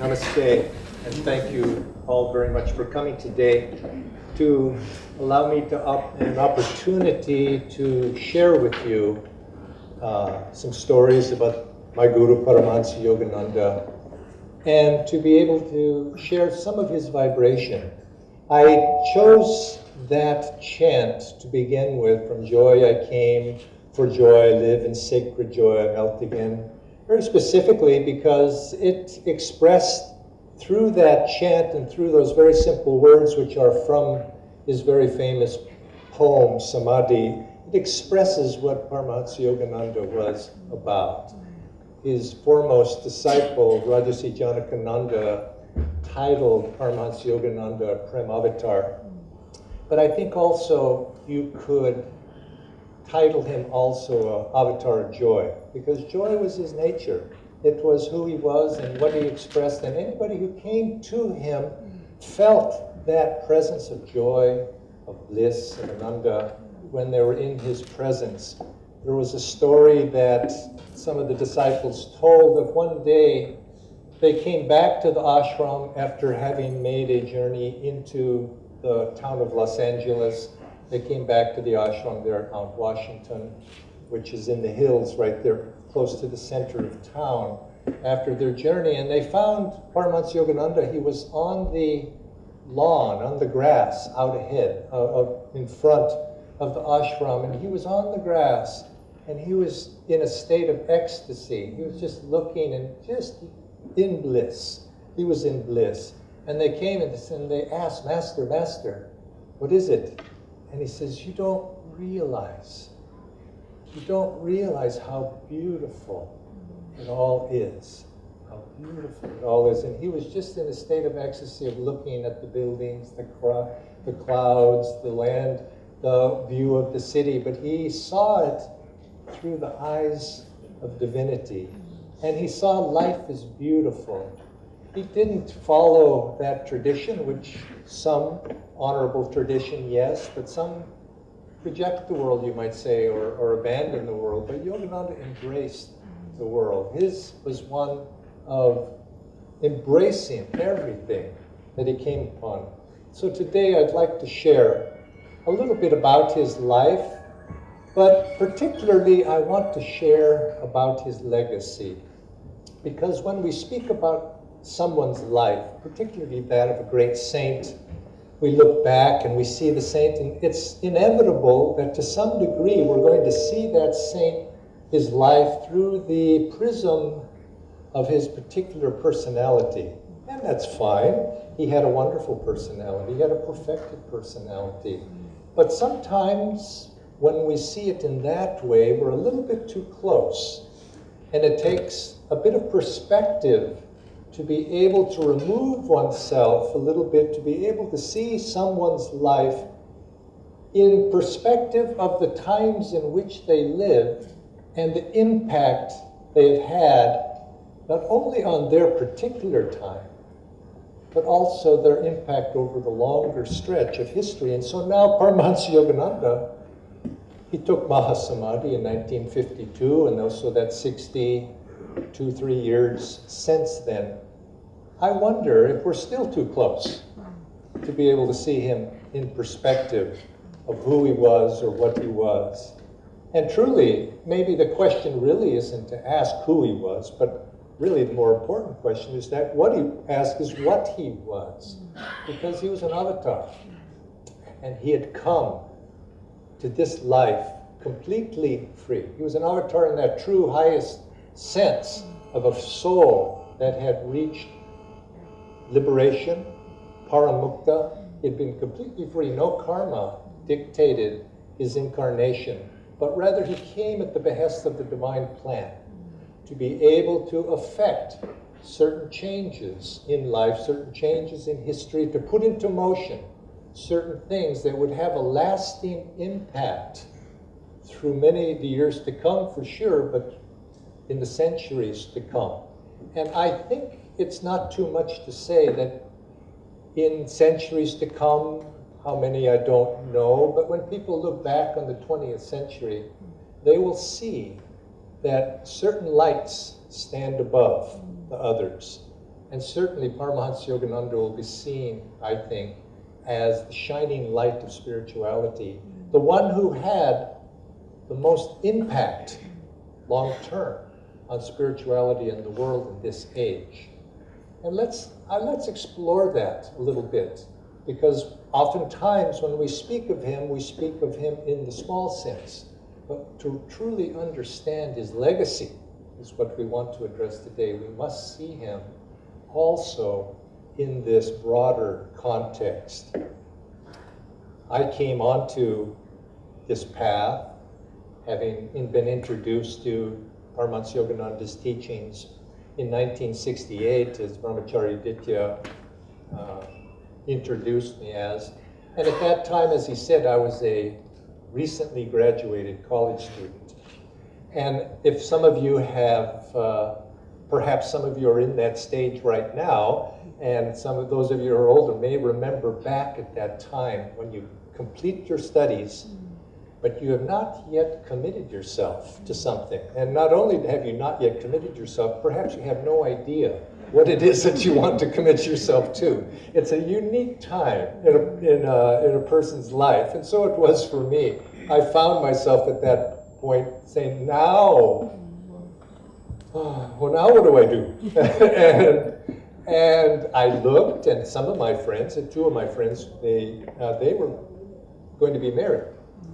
Namaste, and thank you all very much for coming today to allow me an opportunity to share with you some stories about my Guru Paramhansa Yogananda and to be able to share some of his vibration. I chose that chant to begin with, from joy I came, for joy I live, in sacred joy I melt again, very specifically because it expressed through that chant and through those very simple words, which are from his very famous poem, Samadhi, it expresses what Paramhansa Yogananda was about. His foremost disciple, Rajarsi Janakananda, titled Paramhansa Yogananda Prem Avatar. But I think also you could title him also Avatar of Joy, because joy was his nature. It was who he was and what he expressed, and anybody who came to him felt that presence of joy, of bliss, of Ananda when they were in his presence. There was a story that some of the disciples told of one day they came back to the ashram after having made a journey into the town of Los Angeles. They came back to the ashram there at Mount Washington, which is in the hills right there close to the center of town, after their journey. And they found Paramhansa Yogananda. He was on the lawn, on the grass, out ahead, in front of the ashram. And he was on the grass, and he was in a state of ecstasy. He was just looking and just in bliss. He was in bliss. And they came and they asked, Master, what is it? And he says, you don't realize how beautiful it all is. How beautiful it all is. And he was just in a state of ecstasy of looking at the buildings, the clouds, the land, the view of the city. But he saw it through the eyes of divinity. And he saw life as beautiful. He didn't follow that tradition, which some honorable tradition, yes, but some reject the world, you might say, or abandon the world. But Yogananda embraced the world. His was one of embracing everything that he came upon. So today I'd like to share a little bit about his life, but particularly I want to share about his legacy. Because when we speak about someone's life, particularly that of a great saint, we look back and we see the saint, and it's inevitable that to some degree we're going to see that saint, his life, through the prism of his particular personality. And that's fine. He had a wonderful personality. He had a perfected personality. But sometimes when we see it in that way, we're a little bit too close. And it takes a bit of perspective to be able to remove oneself a little bit, to be able to see someone's life in perspective of the times in which they lived and the impact they have had, not only on their particular time, but also their impact over the longer stretch of history. And so now Paramhansa Yogananda, he took Mahasamadhi in 1952, and also that's 3 years since then. I wonder if we're still too close to be able to see him in perspective of who he was or what he was. And truly, maybe the question really isn't to ask who he was, but really the more important question is that what he asked is what he was. Because he was an avatar. And he had come to this life completely free. He was an avatar in that true highest sense of a soul that had reached liberation, paramukta. He had been completely free. No karma dictated his incarnation, but rather he came at the behest of the divine plan to be able to affect certain changes in life, certain changes in history, to put into motion certain things that would have a lasting impact through many of the years to come, for sure, but in the centuries to come. And I think it's not too much to say that in centuries to come, how many I don't know, but when people look back on the 20th century, they will see that certain lights stand above the others. And certainly Paramhansa Yogananda will be seen, I think, as the shining light of spirituality, the one who had the most impact long term on spirituality in the world in this age. And let's explore that a little bit, because oftentimes when we speak of him in the small sense. But to truly understand his legacy is what we want to address today. We must see him also in this broader context. I came onto this path having been introduced to Paramhansa Yogananda's teachings in 1968, as Brahmacharya Ditya introduced me as. And at that time, as he said, I was a recently graduated college student. And if some of you have, perhaps some of you are in that stage right now, and some of those of you who are older may remember back at that time when you complete your studies, but you have not yet committed yourself to something. And not only have you not yet committed yourself, perhaps you have no idea what it is that you want to commit yourself to. It's a unique time in a person's life, and so it was for me. I found myself at that point saying, now, well, now what do I do? and I looked, and some of my friends, and two of my friends, they were going to be married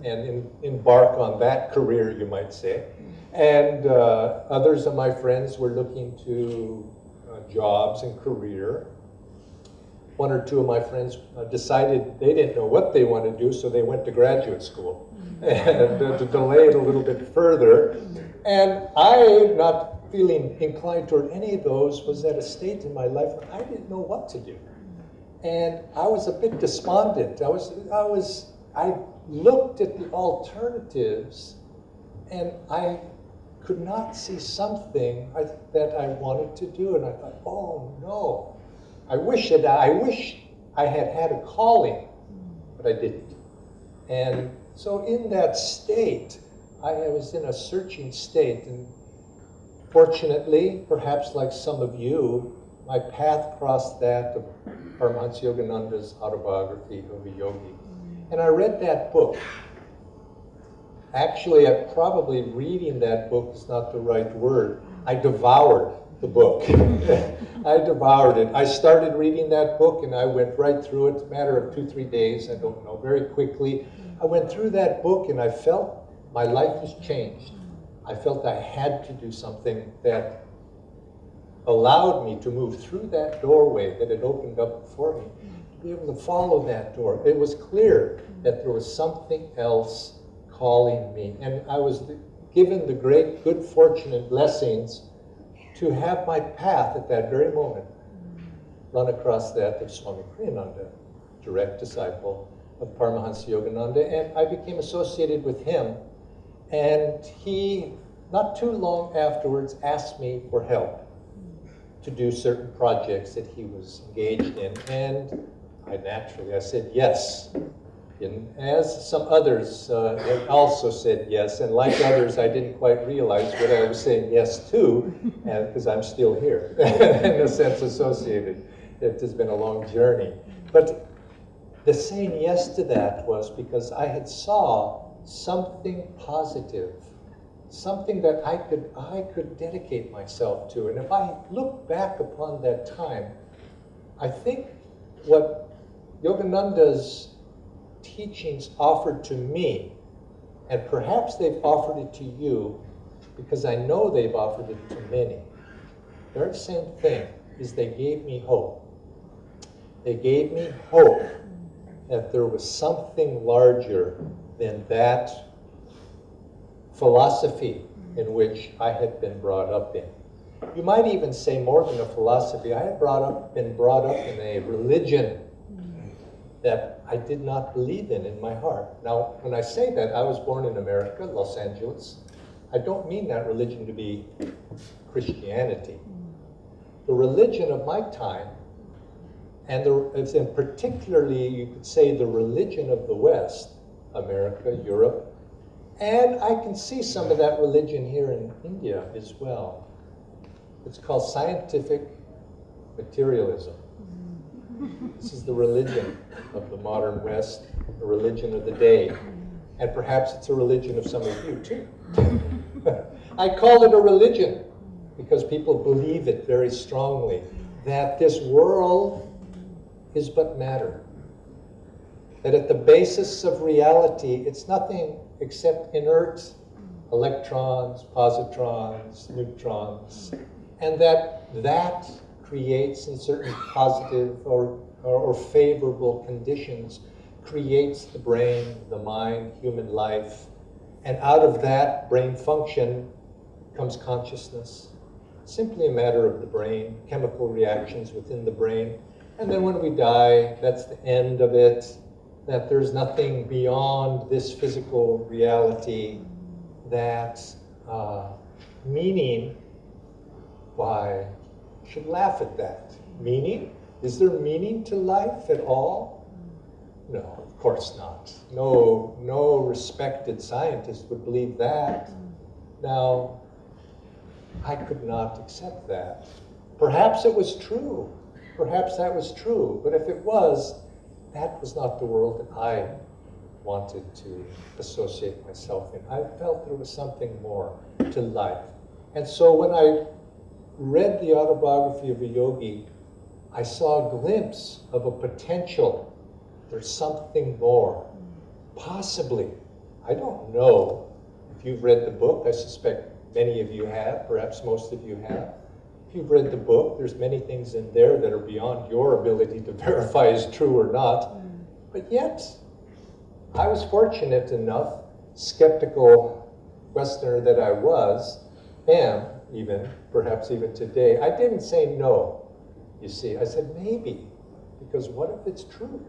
and embark on that career, you might say. And others of my friends were looking to jobs and career. One or two of my friends decided they didn't know what they wanted to do, so they went to graduate school. And to delay it a little bit further. And I, not feeling inclined toward any of those, was at a state in my life where I didn't know what to do. And I was a bit despondent. I looked at the alternatives, and I could not see something that I wanted to do. And I thought, oh no, I wish I had had a calling, but I didn't. And so in that state, I was in a searching state. And fortunately, perhaps like some of you, my path crossed that of Paramhansa Yogananda's autobiography of a yogi. And I read that book. Actually, probably reading that book is not the right word. I devoured the book. I devoured it. I started reading that book and I went right through it, a matter of 2-3 days, I don't know, very quickly. I went through that book and I felt my life was changed. I felt I had to do something that allowed me to move through that doorway that had opened up before me, to be able to follow that door. It was clear that there was something else calling me. And I was given the great good fortune and blessings to have my path at that very moment run across that of Swami Kriyananda, direct disciple of Paramhansa Yogananda, and I became associated with him. And he, not too long afterwards, asked me for help to do certain projects that he was engaged in, and I said yes. And as some others had also said yes, and like others, I didn't quite realize what I was saying yes to, because I'm still here, in a sense associated. It has been a long journey. But the saying yes to that was because I had saw something positive, something that I could dedicate myself to. And if I look back upon that time, I think what Yogananda's teachings offered to me, and perhaps they've offered it to you, because I know they've offered it to many. The very same thing is they gave me hope. They gave me hope that there was something larger than that philosophy in which I had been brought up in. You might even say more than a philosophy. I had been brought up in a religion that I did not believe in my heart. Now, when I say that, I was born in America, Los Angeles. I don't mean that religion to be Christianity. The religion of my time, and particularly you could say the religion of the West, America, Europe, and I can see some of that religion here in India as well. It's called scientific materialism. This is the religion of the modern West, the religion of the day. And perhaps it's a religion of some of you too. I call it a religion because people believe it very strongly, that this world is but matter. That at the basis of reality, it's nothing except inert electrons, positrons, neutrons, and that creates, in certain positive or favorable conditions, creates the brain, the mind, human life, and out of that brain function comes consciousness. Simply a matter of the brain, chemical reactions within the brain, and then when we die, that's the end of it, that there's nothing beyond this physical reality, that meaning, why, should laugh at that. Meaning? Is there meaning to life at all? No, of course not. No respected scientist would believe that. Now, I could not accept that. Perhaps it was true. Perhaps that was true. But if it was, that was not the world that I wanted to associate myself in. I felt there was something more to life. And so when I read the autobiography of a yogi, I saw a glimpse of a potential. There's something more. Possibly. I don't know. If you've read the book, I suspect many of you have, perhaps most of you have. If you've read the book, there's many things in there that are beyond your ability to verify is true or not. But yet, I was fortunate enough, skeptical Westerner that I am even, perhaps even today, I didn't say no, you see. I said maybe, because what if it's true?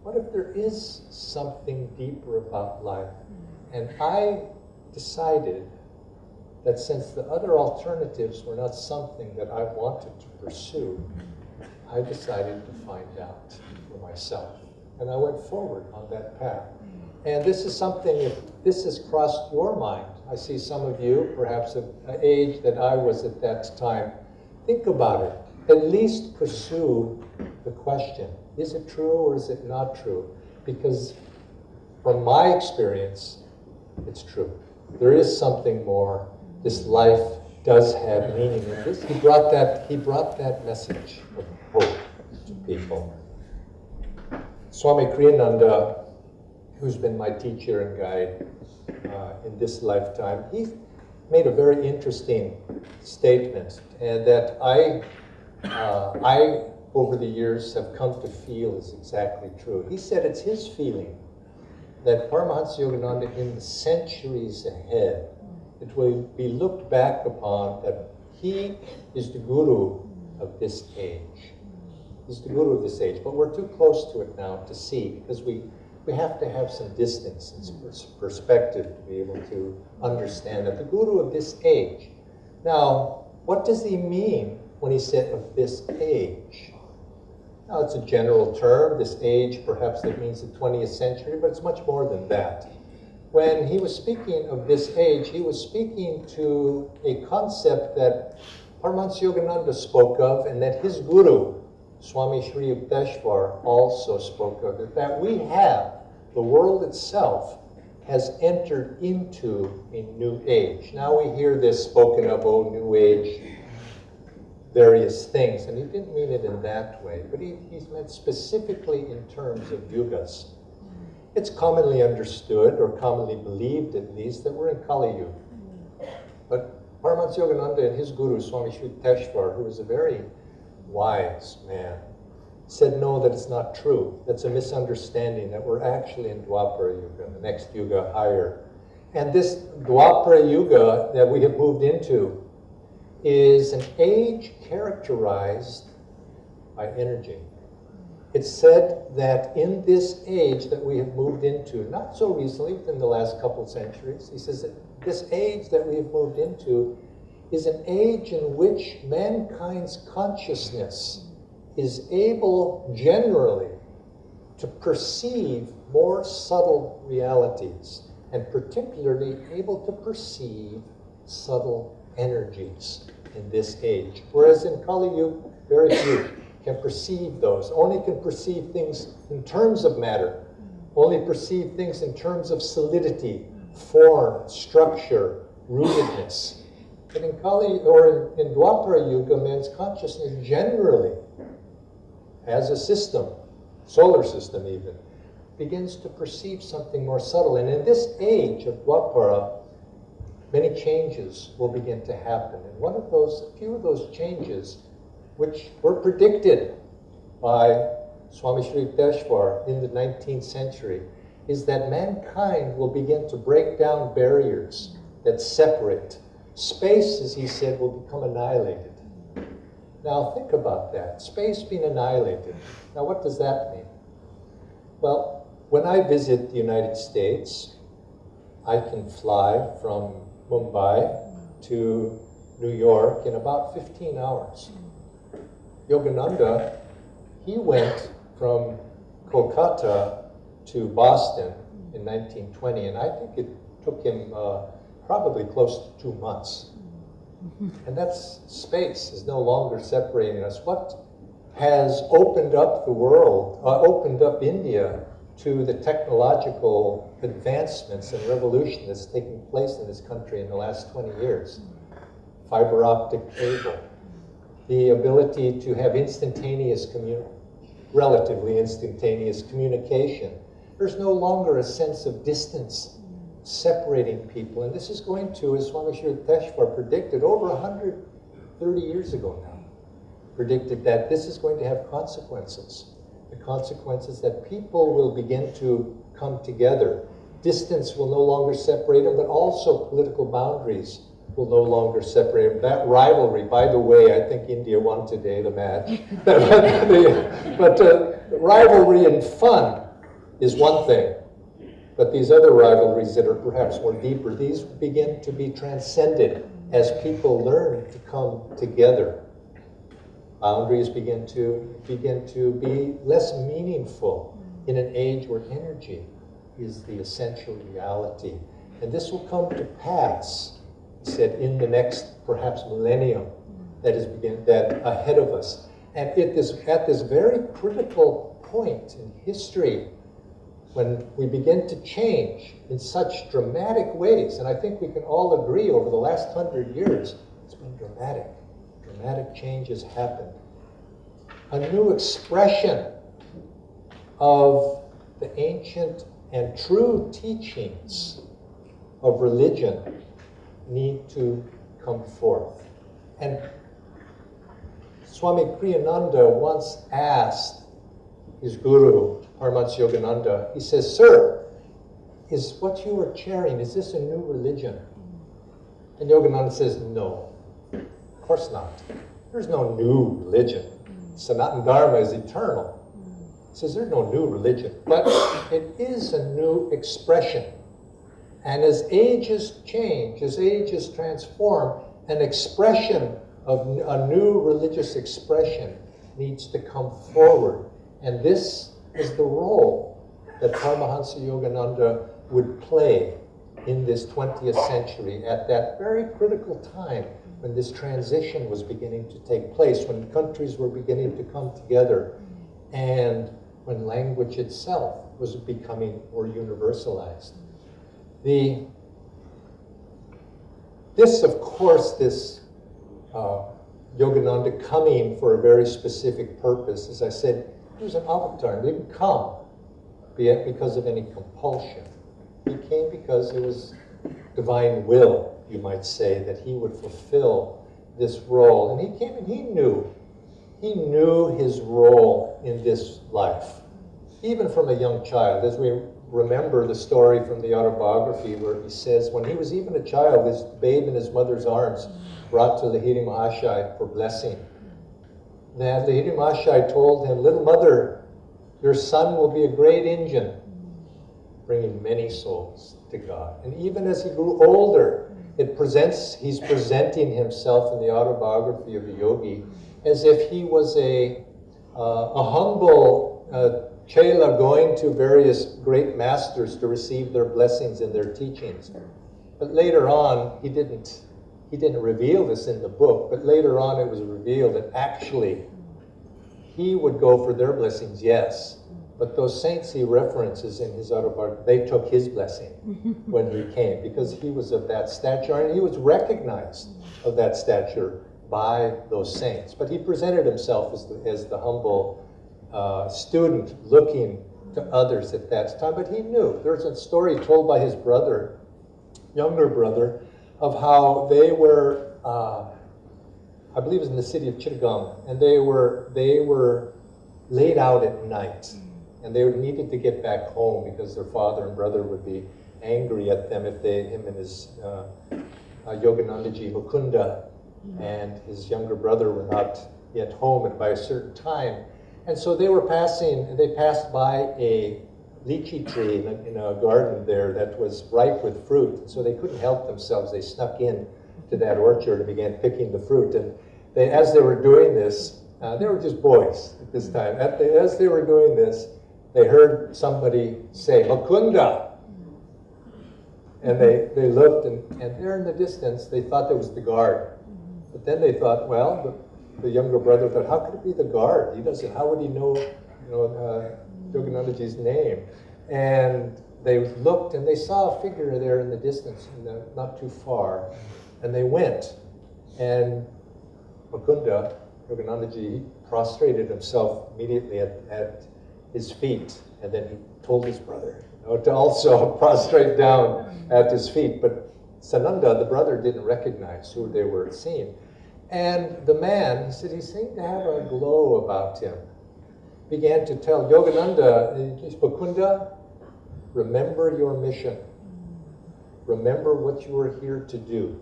What if there is something deeper about life? And I decided that since the other alternatives were not something that I wanted to pursue, I decided to find out for myself. And I went forward on that path. And this is something, if this has crossed your mind, I see some of you, perhaps at an age that I was at that time, think about it. At least pursue the question, is it true or is it not true? Because from my experience, it's true. There is something more. This life does have meaning in this. He brought that message of hope to people. Swami Kriyananda, who's been my teacher and guide in this lifetime, he made a very interesting statement, and that I over the years have come to feel is exactly true. He said it's his feeling that Paramhansa Yogananda in the centuries ahead, it will be looked back upon that he is the guru of this age. He's the guru of this age, but we're too close to it now to see, because we have to have some distance and some perspective to be able to understand that the guru of this age. Now, what does he mean when he said of this age? Now, it's a general term. This age, perhaps it means the 20th century, but it's much more than that. When he was speaking of this age, he was speaking to a concept that Paramhansa Yogananda spoke of, and that his guru, Swami Sri Yukteswar, also spoke of it, that we have, the world itself has entered into a new age. Now we hear this spoken of, oh, new age, various things, and he didn't mean it in that way, but he's meant specifically in terms of yugas. It's commonly understood, or commonly believed at least, that we're in Kali Yuga. But Paramhansa Yogananda and his guru, Swami Sri Yukteswar, who was a very wise man, said no, that it's not true. That's a misunderstanding, that we're actually in Dwapara Yuga, the next Yuga higher. And this Dwapara Yuga that we have moved into is an age characterized by energy. It's said that in this age that we have moved into, not so recently, within the last couple centuries, he says that this age that we have moved into is an age in which mankind's consciousness is able generally to perceive more subtle realities, and particularly able to perceive subtle energies in this age. Whereas in Kali Yuga, very few, can perceive those, only can perceive things in terms of matter, only perceive things in terms of solidity, form, structure, rootedness. But in Kali, or in Dwapara Yuga, man's consciousness generally, as a system, solar system even, begins to perceive something more subtle. And in this age of Dwapara, many changes will begin to happen. And a few of those changes, which were predicted by Swami Sri Yukteswar in the 19th century, is that mankind will begin to break down barriers that separate. Space, as he said, will become annihilated. Now think about that. Space being annihilated. Now what does that mean? Well, when I visit the United States, I can fly from Mumbai to New York in about 15 hours. Yogananda, he went from Kolkata to Boston in 1920, and I think it took him probably close to 2 months. And that's space is no longer separating us. What has opened up the world, opened up India to the technological advancements and revolution that's taking place in this country in the last 20 years? Fiber optic cable, the ability to have relatively instantaneous communication. There's no longer a sense of distance separating people. And this is going to, as Swami Sri Yukteswar predicted over 130 years ago now, predicted that this is going to have consequences. The consequences that people will begin to come together. Distance will no longer separate them, but also political boundaries will no longer separate them. That rivalry, by the way, I think India won today, the match. but rivalry and fun is one thing. But these other rivalries that are perhaps more deeper, these begin to be transcended as people learn to come together. Boundaries begin to be less meaningful in an age where energy is the essential reality. And this will come to pass, he said, in the next perhaps millennium that ahead of us. And at this very critical point in history, when we begin to change in such dramatic ways, and I think we can all agree over the last 100 years, it's been dramatic. Dramatic changes happened. A new expression of the ancient and true teachings of religion need to come forth. And Swami Kriyananda once asked his guru, Paramhansa Yogananda, he says, "Sir, is what you are chairing, is this a new religion?" And Yogananda says, "No, of course not. There's no new religion. Sanatana Dharma is eternal." He says, there's no new religion, but it is a new expression. And as ages change, as ages transform, an expression of a new religious expression needs to come forward. And this is the role that Paramhansa Yogananda would play in this 20th century at that very critical time when this transition was beginning to take place, when countries were beginning to come together, and when language itself was becoming more universalized. This Yogananda coming for a very specific purpose, as I said, he was an avatar. He didn't come because of any compulsion. He came because it was divine will, you might say, that he would fulfill this role. And he came and he knew his role in this life, even from a young child. As we remember the story from the autobiography where he says, when he was even a child, this babe in his mother's arms brought to Lahiri Mahashai for blessing. That Lahiri Mahashai told him, "Little mother, your son will be a great engine, bringing many souls to God." And even as he grew older, he's presenting himself in the autobiography of the yogi as if he was a humble chela going to various great masters to receive their blessings and their teachings. But later on, he didn't reveal this in the book, but later on it was revealed that actually he would go for their blessings, yes. But those saints he references in his autobiography, they took his blessing when he came, because he was of that stature, and he was recognized of that stature by those saints. But he presented himself as the humble student looking to others at that time. But he knew. There's a story told by his brother, younger brother, of how they were, I believe it was in the city of Chittagong, and they were laid out at night. And they needed to get back home because their father and brother would be angry at them if him and his Yoganandaji Mukunda and his younger brother were not yet home by a certain time. And so they passed by a lychee tree in a garden there that was ripe with fruit. And so they couldn't help themselves. They snuck in to that orchard and began picking the fruit. And as they were doing this, they were just boys at this time. As they were doing this, they heard somebody say, "Mukunda." And they looked, and there in the distance, they thought there was the guard. But then they thought, well, the younger brother thought, how could it be the guard? How would he know Yoganandaji's name? And they looked, and they saw a figure there in the distance, not too far. And they went, and Mukunda, Yoganandaji, prostrated himself immediately at his feet, and then he told his brother to also prostrate down at his feet. But Sananda, the brother, didn't recognize who they were seeing. And the man, he said, he seemed to have a glow about him. Began to tell Yogananda, Mukunda, remember your mission. Remember what you are here to do.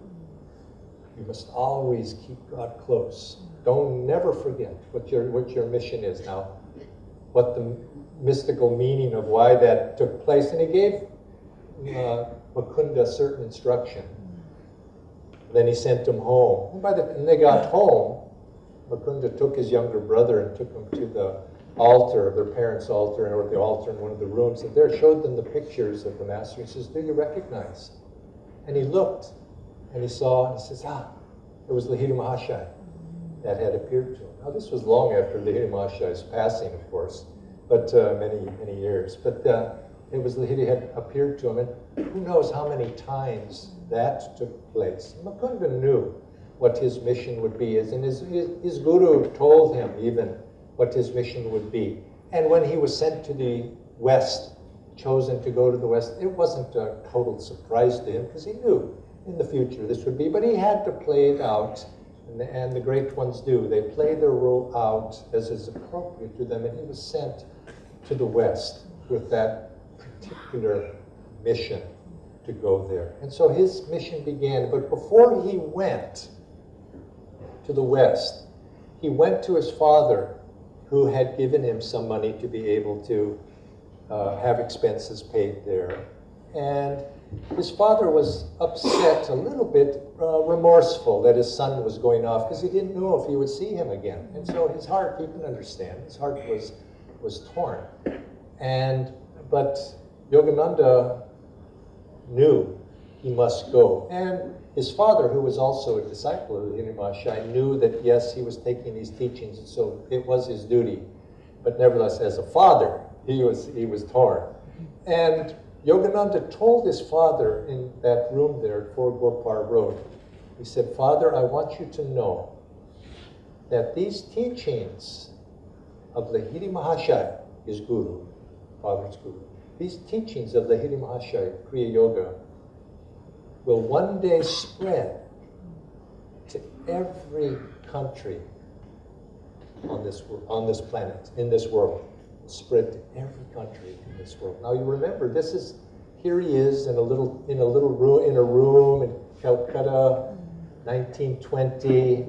You must always keep God close. Never forget what your mission is. Now, what the mystical meaning of why that took place. And he gave Mukunda certain instruction. Then he sent him home. And they got home, Mukunda took his younger brother and took him to the altar, their parents' altar, or the altar in one of the rooms. And there showed them the pictures of the master. He says, "Do you recognize?" And he looked, and he saw, and he says, it was Lahiri Mahashaya that had appeared to him. Now, this was long after Lahiri Mahashaya's passing, of course, but many years. But it was Lahiri had appeared to him, and who knows how many times that took place. Mukunda knew what his mission would be, and his guru told him even what his mission would be. And when he was sent to the West, chosen to go to the West, it wasn't a total surprise to him, because he knew in the future this would be, but he had to play it out, and the great ones do. They play their role out as is appropriate to them, and he was sent to the West with that particular mission to go there. And so his mission began, but before he went to the West, he went to his father, who had given him some money to be able to have expenses paid there. And his father was upset, a little bit remorseful that his son was going off, because he didn't know if he would see him again. And so his heart, you can understand, his heart was torn. But Yogananda knew he must go. And his father, who was also a disciple of Lahiri Mahashaya, knew that yes, he was taking these teachings, and so it was his duty. But nevertheless, as a father, he was torn. And Yogananda told his father in that room there at 4 Gopar Road, he said, "Father, I want you to know that these teachings of Lahiri Mahashaya, his guru, father's guru, these teachings of Lahiri Mahashaya, Kriya Yoga, will one day spread to every country on this planet, in this world. Spread to every country in this world." Now you remember, here he is in a room in Calcutta, 1920,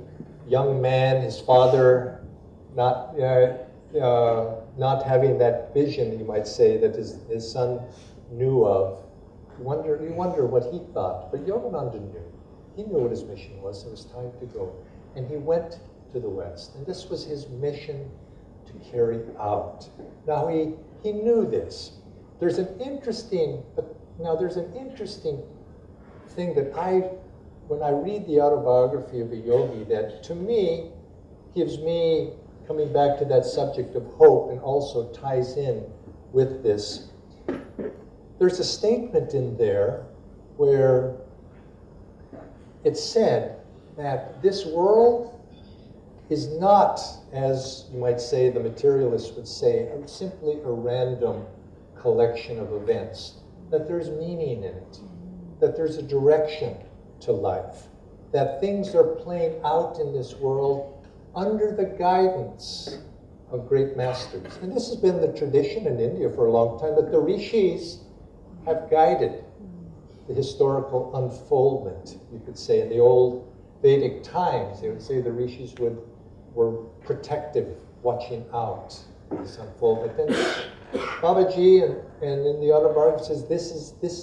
young man, his father not having that vision, you might say, that his son knew of. You wonder what he thought, but Yogananda knew. He knew what his mission was. It was time to go. And he went to the West, and this was his mission to carry out. Now he knew this. There's an interesting thing that when I read the autobiography of a yogi, that to me gives me coming back to that subject of hope, and also ties in with this. There's a statement in there where it's said that this world is not, as you might say, the materialists would say, simply a random collection of events. That there's meaning in it, that there's a direction to life, that things are playing out in this world under the guidance of great masters. And this has been the tradition in India for a long time, that the rishis have guided the historical unfoldment, you could say. In the old Vedic times, they would say the rishis were protective, watching out this unfoldment. And Babaji and in the autobiography says this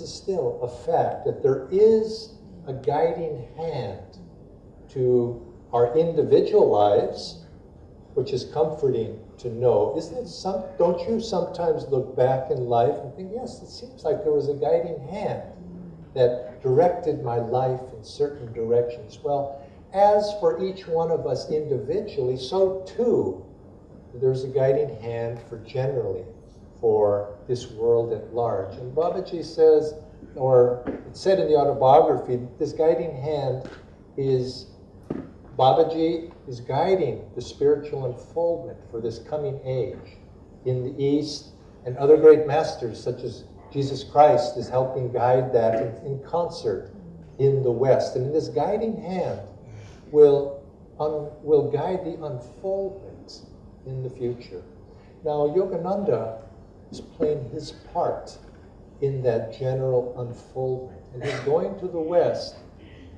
is still a fact, that there is a guiding hand to our individual lives, which is comforting to know. Don't you sometimes look back in life and think, yes, it seems like there was a guiding hand that directed my life in certain directions. Well, as for each one of us individually, so too, there's a guiding hand for this world at large. And Babaji says, or it said in the autobiography, this guiding hand is, Babaji is guiding the spiritual unfoldment for this coming age in the East, and other great masters such as Jesus Christ is helping guide that in concert in the West. And this guiding hand will guide the unfoldment in the future. Now, Yogananda is playing his part in that general unfoldment. And his going to the West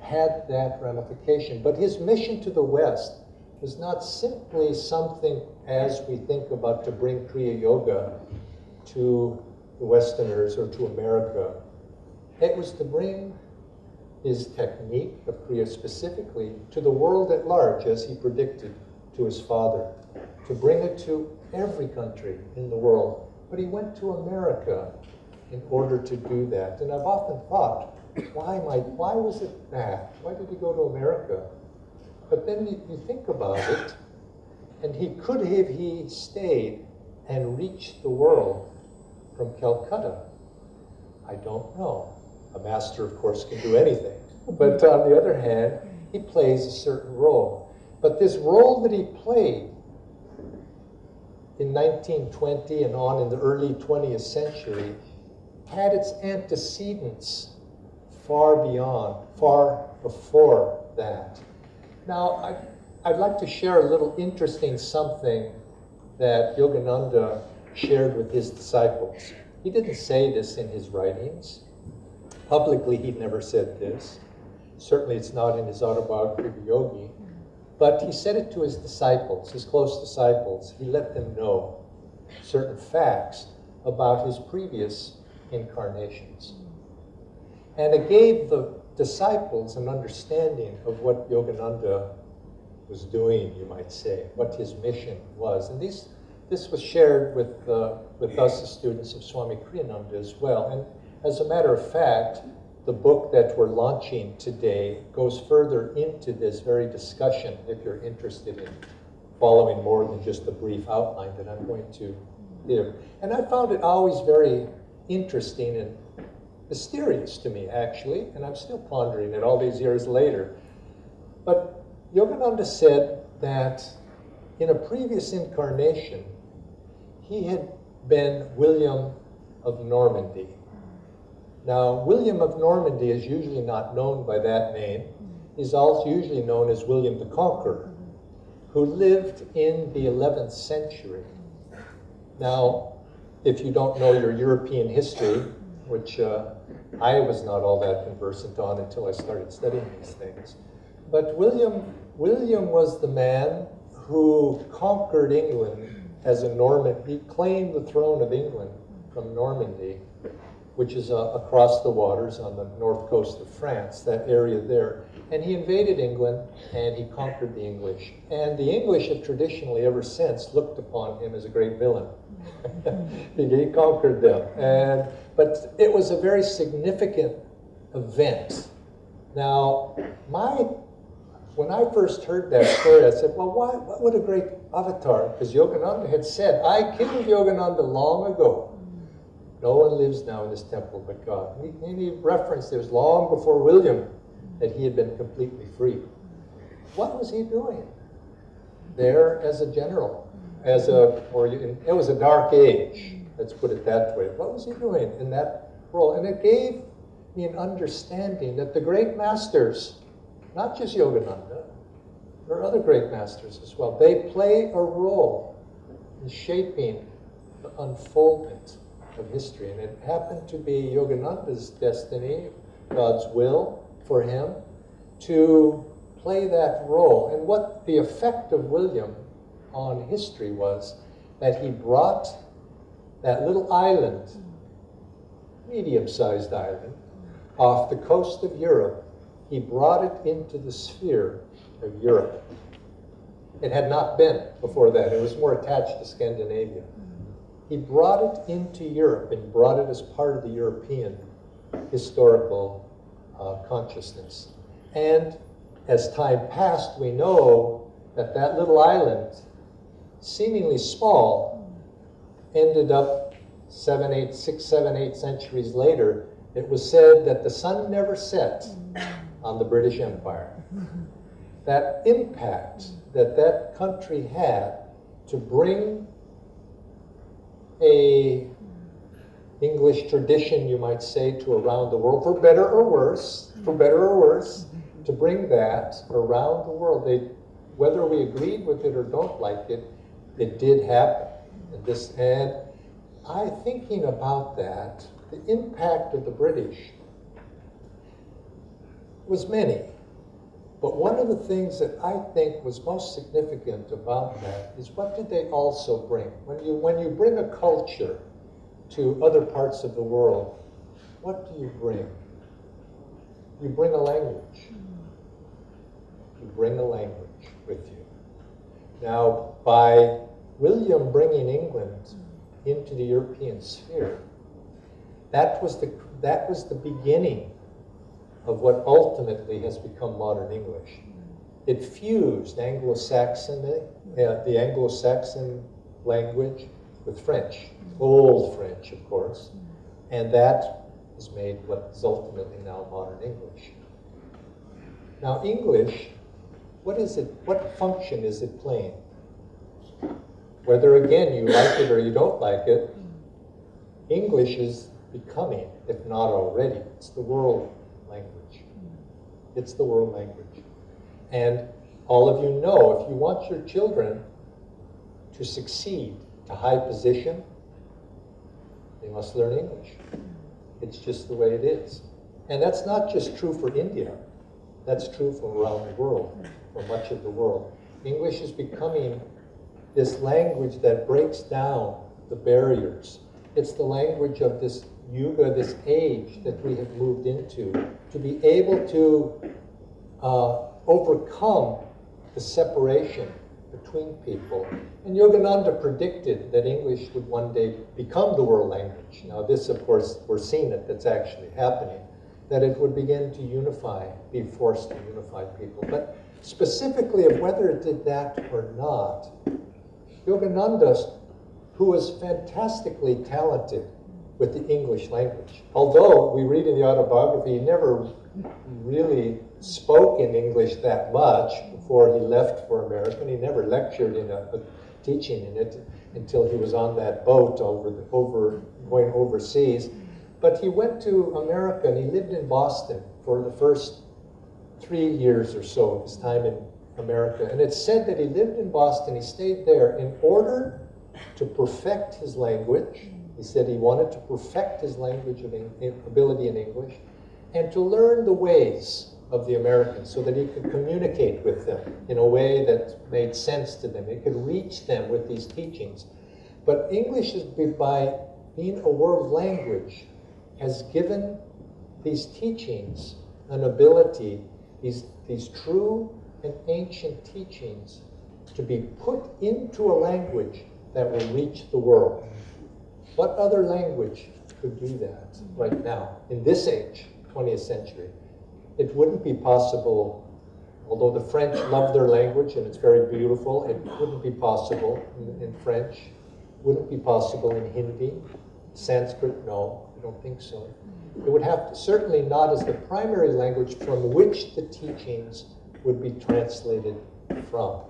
had that ramification. But his mission to the West was not simply something, as we think about, to bring Kriya Yoga to the Westerners or to America. It was to bring his technique of Kriya specifically to the world at large, as he predicted to his father, to bring it to every country in the world. But he went to America in order to do that. And I've often thought, why was it that? Why did he go to America? But then you think about it, and he stayed and reached the world from Calcutta? I don't know. A master, of course, can do anything. But on the other hand, he plays a certain role. But this role that he played in 1920 and on in the early 20th century had its antecedents far before that. Now, I'd like to share a little interesting something that Yogananda shared with his disciples. He didn't say this in his writings. Publicly, he never said this. Certainly, it's not in his autobiography of Yogi. But he said it to his disciples, his close disciples. He let them know certain facts about his previous incarnations. And it gave the disciples an understanding of what Yogananda was doing, you might say, what his mission was. And this was shared with us, the students of Swami Kriyananda, as well. And as a matter of fact, the book that we're launching today goes further into this very discussion, if you're interested in following more than just the brief outline that I'm going to give. And I found it always very interesting and mysterious to me, actually, and I'm still pondering it all these years later. But Yogananda said that in a previous incarnation, he had been William of Normandy. Now, William of Normandy is usually not known by that name. He's also usually known as William the Conqueror, who lived in the 11th century. Now, if you don't know your European history, which I was not all that conversant on until I started studying these things, but William was the man who conquered England as a Norman. He claimed the throne of England from Normandy, which is across the waters on the north coast of France, that area there. And he invaded England, and he conquered the English. And the English have traditionally, ever since, looked upon him as a great villain. He conquered them. But it was a very significant event. Now, my when I first heard that story, I said, well, what a great avatar, because Yogananda had said, I killed Yogananda long ago. No one lives now in this temple but God. And he referenced it was long before William that he had been completely free. What was he doing there as a general? It was a dark age, let's put it that way. What was he doing in that role? And it gave me an understanding that the great masters, not just Yogananda, there are other great masters as well. They play a role in shaping the unfoldment of history. And it happened to be Yogananda's destiny, God's will for him, to play that role. And what the effect of William on history was that he brought that little island, medium-sized island, off the coast of Europe. He brought it into the sphere of Europe. It had not been before that. It was more attached to Scandinavia. He brought it into Europe and brought it as part of the European historical consciousness. And as time passed, we know that that little island, seemingly small, ended up 6, 7, 8 centuries later. It was said that the sun never set on the British Empire. That impact that that country had to bring a English tradition, you might say, to around the world, for better or worse, to bring that around the world. Whether we agreed with it or don't like it, it did happen. And I, thinking about that, the impact of the British was many. But one of the things that I think was most significant about that is what did they also bring? When you bring a culture to other parts of the world, what do you bring? You bring a language. You bring a language with you. Now, by William bringing England into the European sphere, that was the beginning of what ultimately has become modern English. It fused Anglo-Saxon, the Anglo-Saxon language with French, Old French, of course, and that has made what is ultimately now modern English. Now, English, what is it? What function is it playing? Whether, again, you like it or you don't like it, English is becoming, if not already, it's the world language. It's the world language. And all of you know, if you want your children to succeed to high position, they must learn English. It's just the way it is. And that's not just true for India. That's true for around the world, for much of the world. English is becoming this language that breaks down the barriers. It's the language of this yuga, this age that we have moved into, to be able to overcome the separation between people. And Yogananda predicted that English would one day become the world language. Now this, of course, we're seeing it, that's actually happening, that it would begin to unify, be forced to unify people. But specifically of whether it did that or not, Yogananda, who was fantastically talented with the English language, although we read in the autobiography he never really spoke in English that much before he left for America, and he never lectured in a teaching in it until he was on that boat going overseas. But he went to America and he lived in Boston for the first 3 years or so of his time in America. And it's said that he lived in Boston, he stayed there in order to perfect his language. He said he wanted to perfect his language of ability in English and to learn the ways of the Americans so that he could communicate with them in a way that made sense to them. He could reach them with these teachings. But English, by being a world language, has given these teachings an ability, these true and ancient teachings, to be put into a language that will reach the world. What other language could do that right now, in this age, 20th century? It wouldn't be possible Although the French love their language and it's very beautiful, it wouldn't be possible in French, wouldn't be possible in Hindi. Sanskrit, no, I don't think so. It would have to, certainly not as the primary language from which the teachings would be translated from.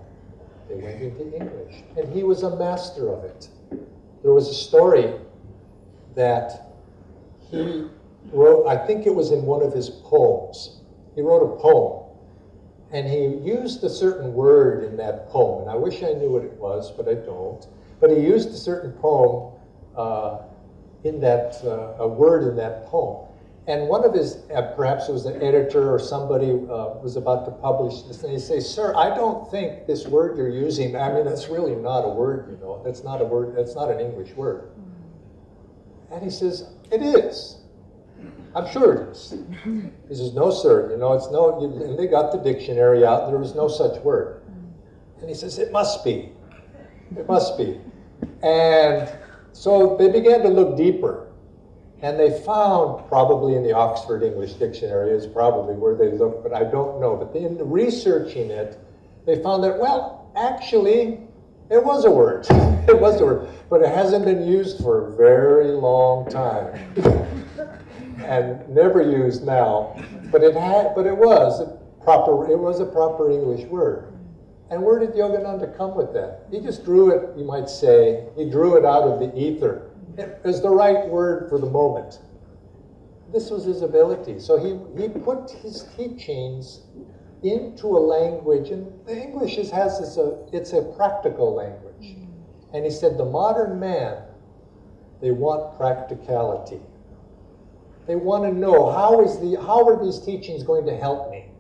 They went into English, and he was a master of it. There was a story that he wrote, I think it was in one of his poems. He wrote a poem, and he used a certain word in that poem, and I wish I knew what it was, but I don't. But he used a certain poem in that, a word in that poem. And one of his, perhaps it was an editor or somebody was about to publish this, and he says, "Sir, I don't think this word you're using, I mean, that's really not a word, you know. That's not a word, that's not an English word." And he says, "It is. I'm sure it is." He says, "No, sir, you know, it's no," and they got the dictionary out, and there was no such word. And he says, "It must be. It must be." And so they began to look deeper. And they found, probably in the Oxford English Dictionary is probably where they looked, but I don't know. But in researching it, they found that, well, actually, it was a word. It was a word, but it hasn't been used for a very long time. And never used now. But it was a proper English word. And where did Yogananda come with that? He just drew it, you might say, he drew it out of the ether. It was the right word for the moment. This was his ability. So he put his teachings into a language, and the English it's a practical language. And he said, the modern man, they want practicality. They want to know, how are these teachings going to help me?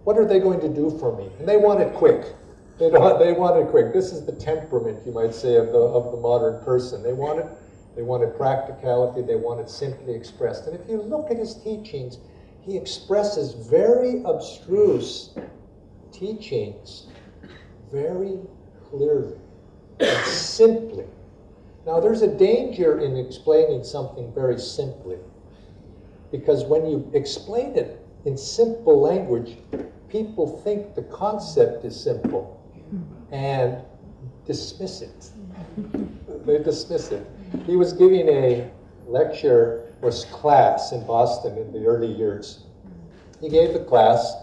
What are they going to do for me? And they want it quick. They want it quick. This is the temperament, you might say, of the modern person. They want it practicality. They want it simply expressed. And if you look at his teachings, he expresses very abstruse teachings very clearly and simply. Now, there's a danger in explaining something very simply, because when you explain it in simple language, people think the concept is simple and dismiss it. They dismiss it. He was giving a lecture, was class in Boston in the early years. He gave the class,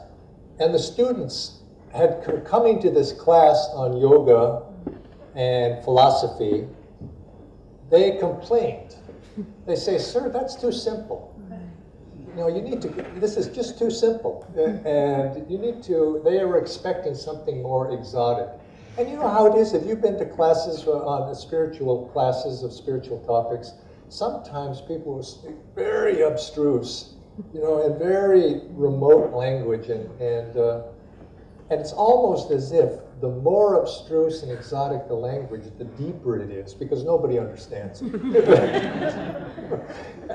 and the students had coming to this class on yoga and philosophy. They complained. They say, "Sir, that's too simple. You know, you need to, this is just too simple." And you need to, they were expecting something more exotic. And you know how it is, if you've been to classes on spiritual classes of spiritual topics, sometimes people will speak very abstruse, you know, in very remote language. And it's almost as if the more abstruse and exotic the language, the deeper it is, because nobody understands it.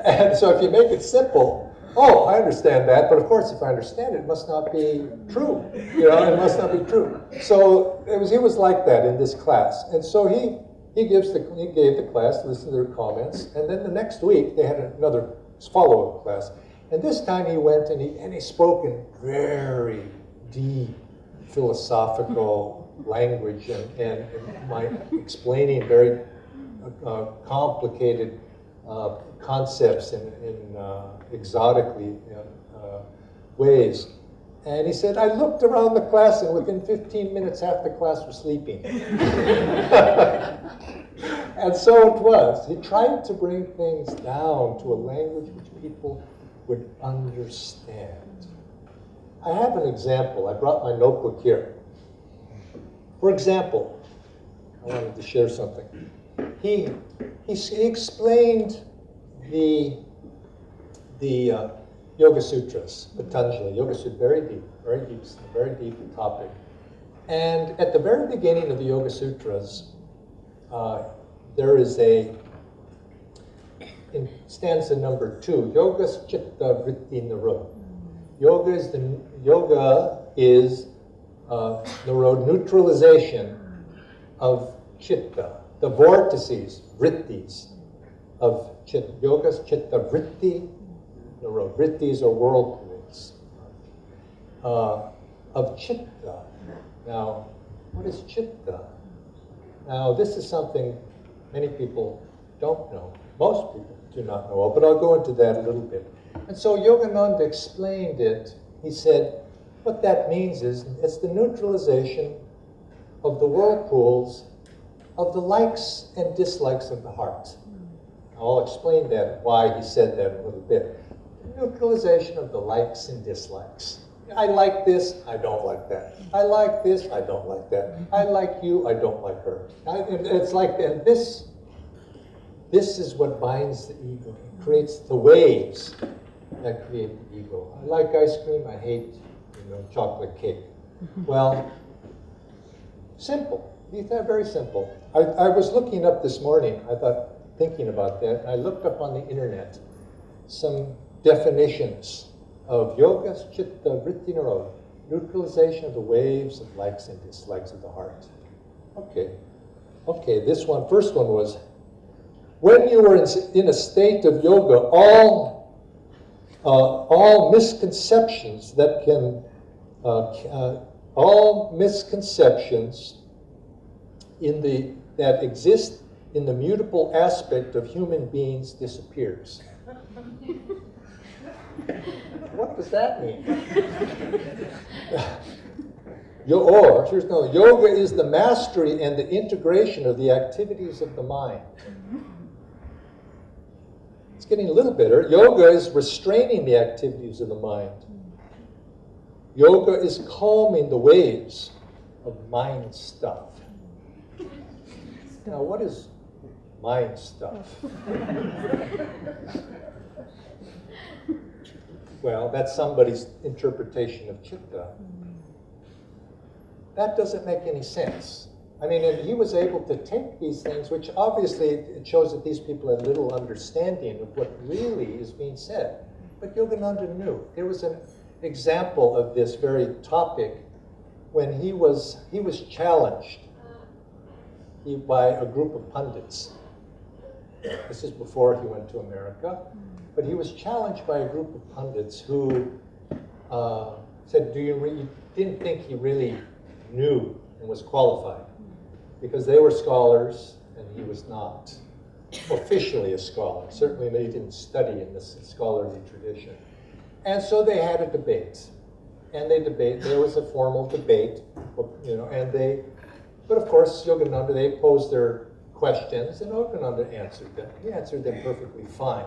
And so if you make it simple, oh, I understand that, but of course, if I understand it, it must not be true. You know, it must not be true. So he was like that in this class, and so he gave the class, listened to their comments, and then the next week they had another follow-up class, and this time he went and he spoke in very deep philosophical language and explaining very complicated concepts in exotically ways. And he said, I looked around the class, and within 15 minutes, half the class was sleeping. And so it was. He tried to bring things down to a language which people would understand. I have an example. I brought my notebook here. For example, I wanted to share something. He explained the Yoga Sutras, Patanjali, Yoga Sutra, very deep topic. And at the very beginning of the Yoga Sutras, there is in stanza number 2, Yoga's Chitta Vritti Naro. Yoga is the neutralization of Chitta, the vortices, vrittis of Chitta. Yoga's Chitta Vritti Naro. Vrittis are whirlpools. of chitta. Now, what is chitta? Now, this is something many people don't know. Most people do not know, but I'll go into that a little bit. And so Yogananda explained it. He said, what that means is it's the neutralization of the whirlpools of the likes and dislikes of the heart. I'll explain that, why he said that in a little bit. Neutralization of the likes and dislikes. I like this, I don't like that. I like this, I don't like that. I like you, I don't like her. It's like, and this is what binds the ego. It creates the waves that create the ego. I like ice cream, I hate, chocolate cake. Well, simple. These are very simple. I was looking up this morning, thinking about that, and I looked up on the internet some definitions of yoga's chitta vritti nirodha, neutralization of the waves of likes and dislikes of the heart. Okay, this one, first one was, when you are in a state of yoga, all misconceptions that that exist in the mutable aspect of human beings disappears. What does that mean? Yoga is the mastery and the integration of the activities of the mind. It's getting a little better. Yoga is restraining the activities of the mind. Yoga is calming the waves of mind stuff. Now, what is mind stuff? Well, that's somebody's interpretation of chitta. That doesn't make any sense. I mean, and he was able to take these things, which obviously it shows that these people had little understanding of what really is being said. But Yogananda knew. There was an example of this very topic when he was challenged by a group of pundits. This is before he went to America. But he was challenged by a group of pundits who said, you didn't think he really knew and was qualified, because they were scholars and he was not officially a scholar. Certainly they didn't study in this scholarly tradition. And so they had a debate. And there was a formal debate, but of course Yogananda, they posed their questions and Yogananda answered them. He answered them perfectly fine.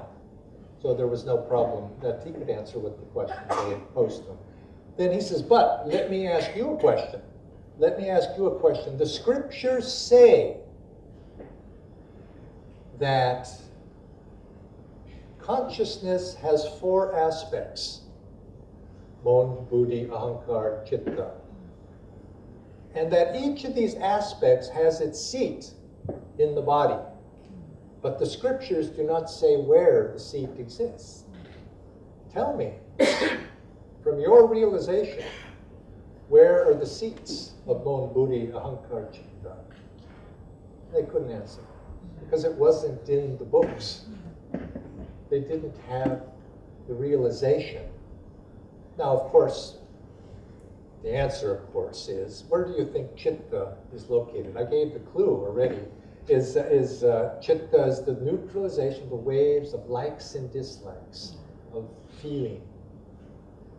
So there was no problem that he could answer what the questions they had posed to him. Then he says, but let me ask you a question. The scriptures say that consciousness has 4 aspects: mon, buddhi, ahankar, chitta. And that each of these aspects has its seat in the body. But the scriptures do not say where the seat exists. Tell me, from your realization, where are the seats of mon, buddhi, ahankar, chitta? They couldn't answer, because it wasn't in the books. They didn't have the realization. Now, of course, the answer, of course, is, where do you think chitta is located? I gave the clue already. Chitta is the neutralization of the waves of likes and dislikes, of feeling.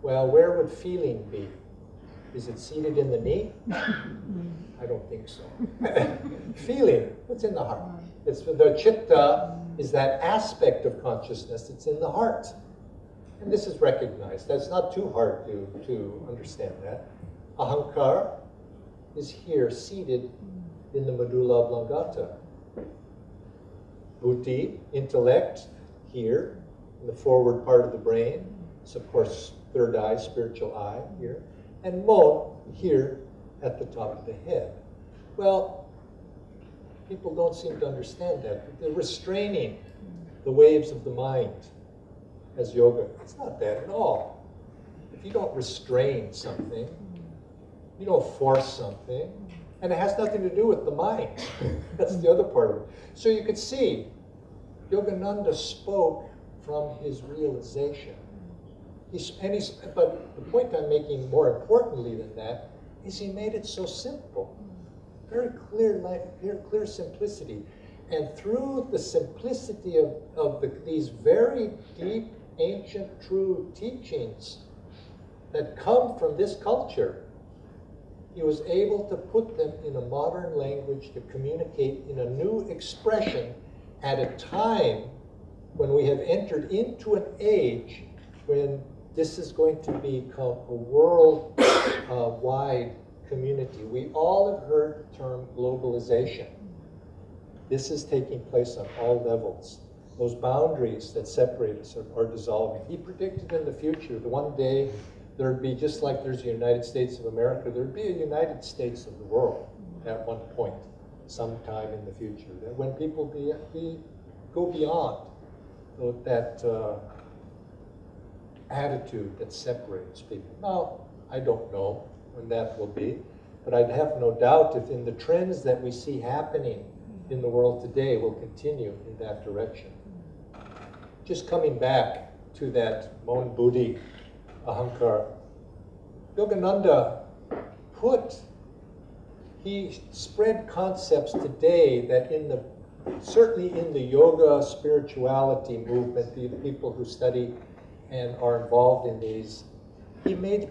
Well, where would feeling be? Is it seated in the knee? I don't think so. Feeling, it's in the heart. The chitta is that aspect of consciousness that's in the heart. And this is recognized. That's not too hard to understand that. Ahankar is here, seated in the medulla oblongata. Buddhi, intellect, here, in the forward part of the brain. It's, of course, third eye, spiritual eye, here. And mon, here, at the top of the head. Well, people don't seem to understand that. They're restraining the waves of the mind as yoga. It's not that at all. If you don't restrain something, you don't force something, and it has nothing to do with the mind. That's the other part of it. So you could see, Yogananda spoke from his realization. But the point I'm making more importantly than that is he made it so simple. Very clear simplicity. And through the simplicity of these very deep, ancient, true teachings that come from this culture, he was able to put them in a modern language to communicate in a new expression at a time when we have entered into an age when this is going to become a world-wide community. We all have heard the term globalization. This is taking place on all levels. Those boundaries that separate us are dissolving. He predicted in the future that one day there'd be, just like there's the United States of America, there'd be a United States of the world at one point, sometime in the future. That when people go beyond that attitude that separates people. Now, I don't know when that will be, but I'd have no doubt if in the trends that we see happening in the world today will continue in that direction. Just coming back to that Mon Buddhi Ahankar, Yogananda he spread concepts today that certainly in the yoga spirituality movement, the people who study and are involved in these, he made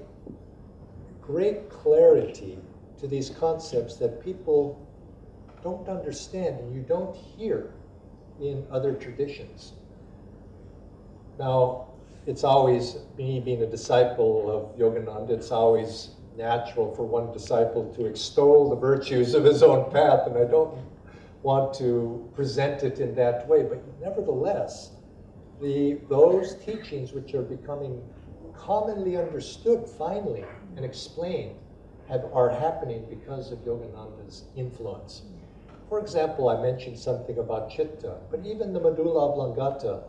great clarity to these concepts that people don't understand and you don't hear in other traditions. Now, it's always, me being a disciple of Yogananda, it's always natural for one disciple to extol the virtues of his own path, and I don't want to present it in that way, but nevertheless, those teachings which are becoming commonly understood finally and explained are happening because of Yogananda's influence. For example, I mentioned something about Chitta, but even the medulla oblongata,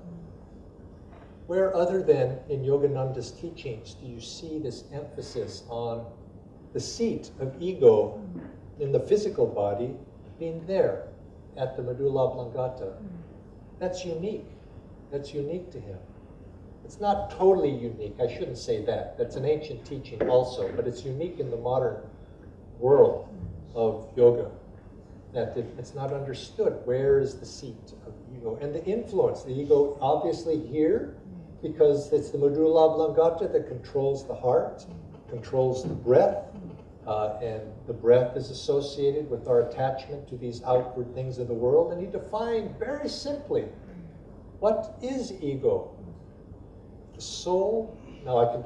where other than in Yogananda's teachings do you see this emphasis on the seat of ego in the physical body being there at the medulla oblongata? That's unique. That's unique to him. It's not totally unique. I shouldn't say that. That's an ancient teaching also, but it's unique in the modern world of yoga. That it's not understood. Where is the seat of ego? And the influence, the ego obviously here, because it's the medulla oblongata that controls the heart, controls the breath, and the breath is associated with our attachment to these outward things of the world. And he defined very simply, what is ego? The soul. Now I could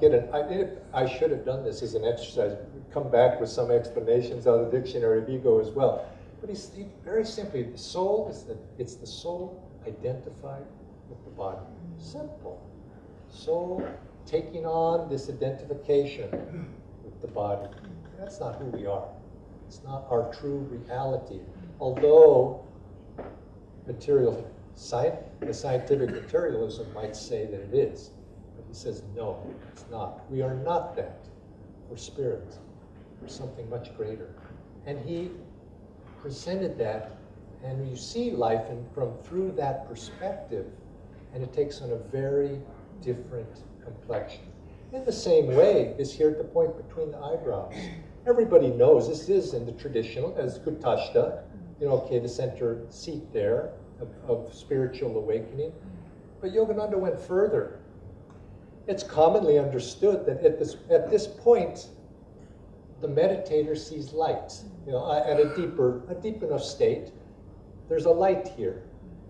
I should have done this as an exercise, come back with some explanations out of the dictionary of ego as well. But he very simply, the soul it's the soul identified with the body. Simple. Soul taking on this identification with the body. That's not who we are. It's not our true reality. Although the scientific materialism might say that it is. But he says, no, it's not. We are not that. We're spirit. We're something much greater. And he presented that, and you see life from through that perspective, and it takes on a very different complexion. In the same way, is here at the point between the eyebrows. Everybody knows this is in the traditional, as Kutashta, the center seat there of spiritual awakening. But Yogananda went further. It's commonly understood that at this point, the meditator sees light. At a deep enough state, there's a light here.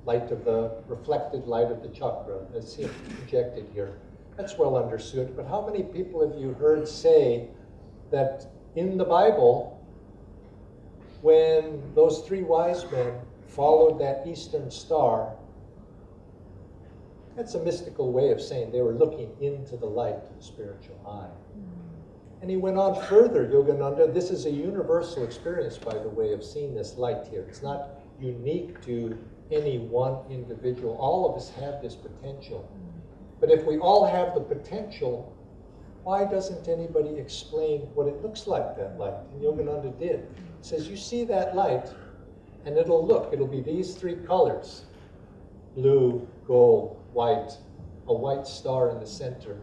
Light of the reflected light of the chakra that's projected here. That's well understood, but how many people have you heard say that in the Bible, when those three wise men followed that eastern star, that's a mystical way of saying they were looking into the light of the spiritual eye. And he went on further, Yogananda, this is a universal experience, by the way, of seeing this light here. It's not unique to any one individual. All of us have this potential. But if we all have the potential, why doesn't anybody explain what it looks like, that light? And Yogananda did. He says, you see that light, and it'll be these three colors, blue, gold, white, a white star in the center.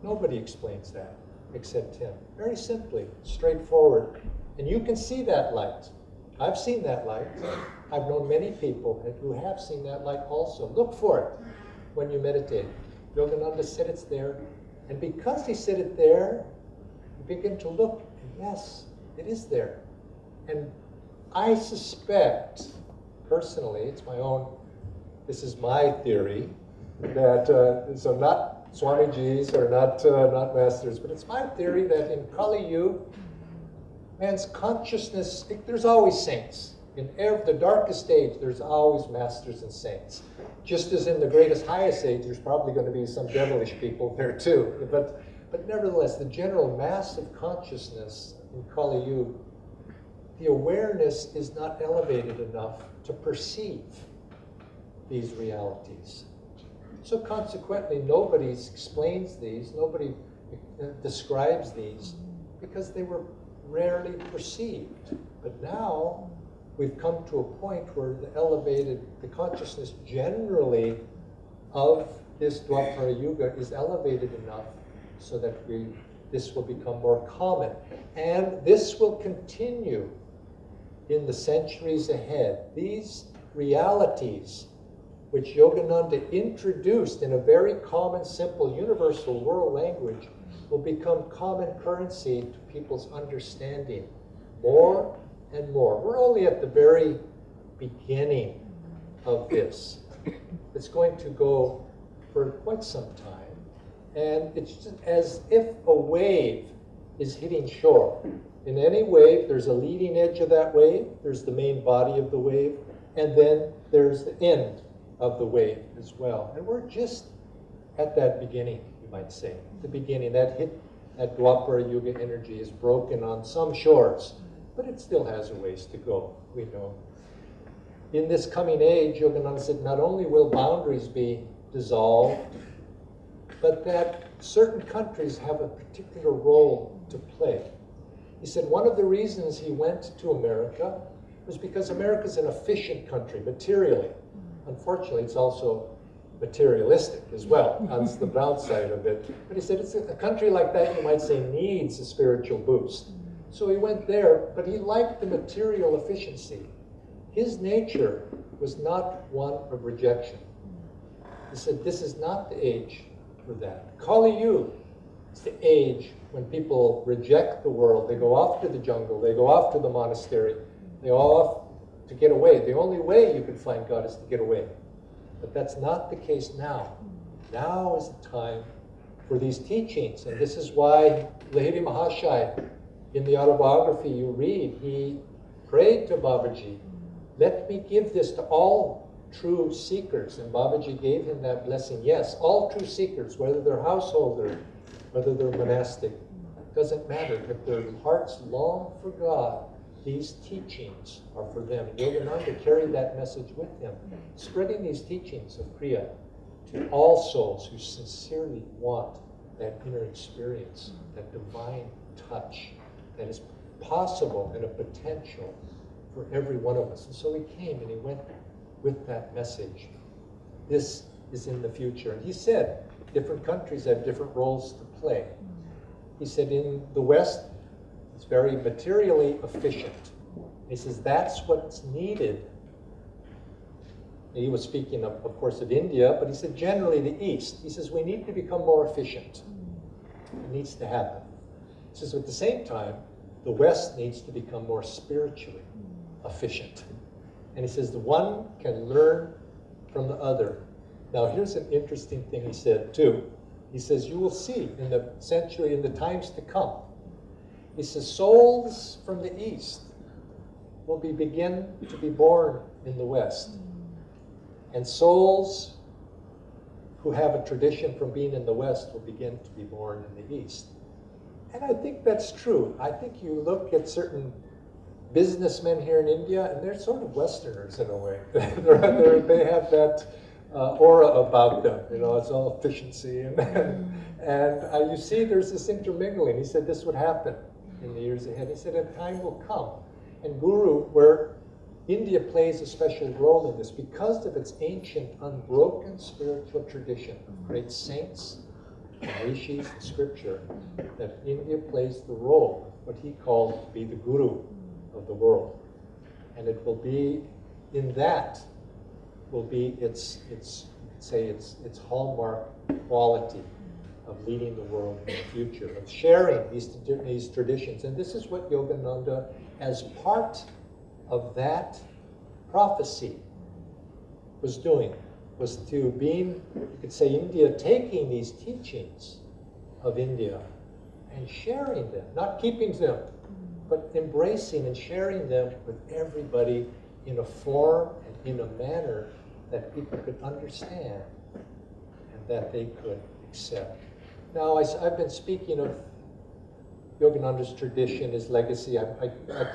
Nobody explains that except him. Very simply, straightforward. And you can see that light. I've seen that light. I've known many people who have seen that light also. Look for it when you meditate. Yogananda said it's there. And because he said it there, you begin to look, and yes, it is there. And I suspect, personally, it's my own, this is my theory, that, so not Swamiji's or not Masters, but it's my theory that in Kali Yuga, man's consciousness, there's always saints. In the darkest age, there's always masters and saints. Just as in the greatest, highest age, there's probably going to be some devilish people there too. But nevertheless, the general mass of consciousness in Kali Yuga, the awareness is not elevated enough to perceive these realities. So consequently, nobody explains these, nobody describes these, because they were rarely perceived. But now, we've come to a point where the consciousness generally of this Dwapara Yuga is elevated enough so that this will become more common. And this will continue in the centuries ahead. These realities which Yogananda introduced in a very common, simple, universal world language will become common currency to people's understanding more and more. We're only at the very beginning of this. It's going to go for quite some time. And it's just as if a wave is hitting shore. In any wave, there's a leading edge of that wave, there's the main body of the wave, and then there's the end of the wave as well. And we're just at that beginning, you might say. The beginning, that Dwapara Yuga energy is broken on some shores, but it still has a ways to go, we know. In this coming age, Yogananda said, not only will boundaries be dissolved, but that certain countries have a particular role to play. He said one of the reasons he went to America was because America's an efficient country, materially. Unfortunately, it's also materialistic as well. That's the downside of it. But he said it's a country like that, you might say, needs a spiritual boost. So he went there, but he liked the material efficiency. His nature was not one of rejection. He said, this is not the age for that. Kali Yuga is the age when people reject the world. They go off to the jungle. They go off to the monastery. They go off to get away. The only way you can find God is to get away. But that's not the case now. Now is the time for these teachings. And this is why Lahiri Mahashaya, in the autobiography you read, he prayed to Babaji, let me give this to all true seekers. And Babaji gave him that blessing. Yes, all true seekers, whether they're householder, whether they're monastic, doesn't matter. If their hearts long for God, these teachings are for them. And Yogananda carried that message with him, spreading these teachings of Kriya to all souls who sincerely want that inner experience, that divine touch that is possible and a potential for every one of us. And so he came and he went with that message. This is in the future. And he said different countries have different roles to play. He said in the West, it's very materially efficient. He says that's what's needed. He was speaking, of course, of India, but he said generally the East. He says we need to become more efficient. It needs to happen. He says at the same time, the West needs to become more spiritually efficient. And he says the one can learn from the other. Now here's an interesting thing he said too. He says you will see in the century, in the times to come, he says souls from the East will begin to be born in the West. And souls who have a tradition from being in the West will begin to be born in the East. And I think that's true. I think you look at certain businessmen here in India, and they're sort of Westerners in a way. They have that aura about them. You know, it's all efficiency. And you see there's this intermingling. He said this would happen in the years ahead. He said a time will come. And Guru, where India plays a special role in this because of its ancient, unbroken spiritual tradition of great saints the rishis, the scripture, that India plays the role, what he called to be the guru of the world. And it will be, in that, will be its hallmark quality of leading the world in the future, of sharing these traditions. And this is what Yogananda, as part of that prophecy, was doing, was to being, you could say, India taking these teachings of India and sharing them, not keeping them, but embracing and sharing them with everybody in a form and in a manner that people could understand and that they could accept. Now, I've been speaking of Yogananda's tradition, his legacy. I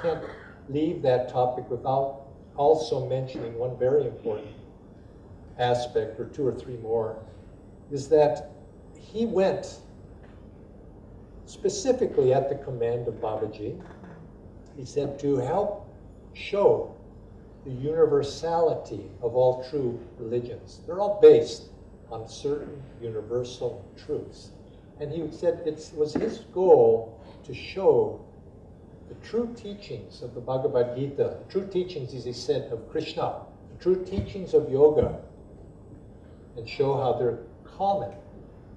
can't leave that topic without also mentioning one very important aspect, or two or three more, is that he went specifically at the command of Babaji. He said to help show the universality of all true religions. They're all based on certain universal truths. And he said it was his goal to show the true teachings of the Bhagavad Gita, the true teachings, as he said, of Krishna, the true teachings of yoga, and show how they're common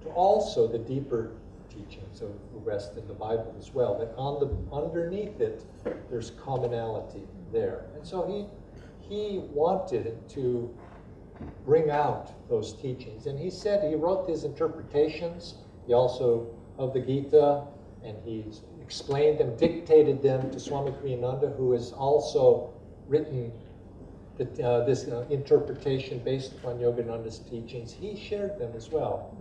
to also the deeper teachings of the rest in the Bible as well. That underneath it, there's commonality there. And so he wanted to bring out those teachings. And he said he wrote his interpretations, he also, of the Gita, and he explained them, dictated them to Swami Kriyananda, who has also written this interpretation based upon Yogananda's teachings. He shared them as well.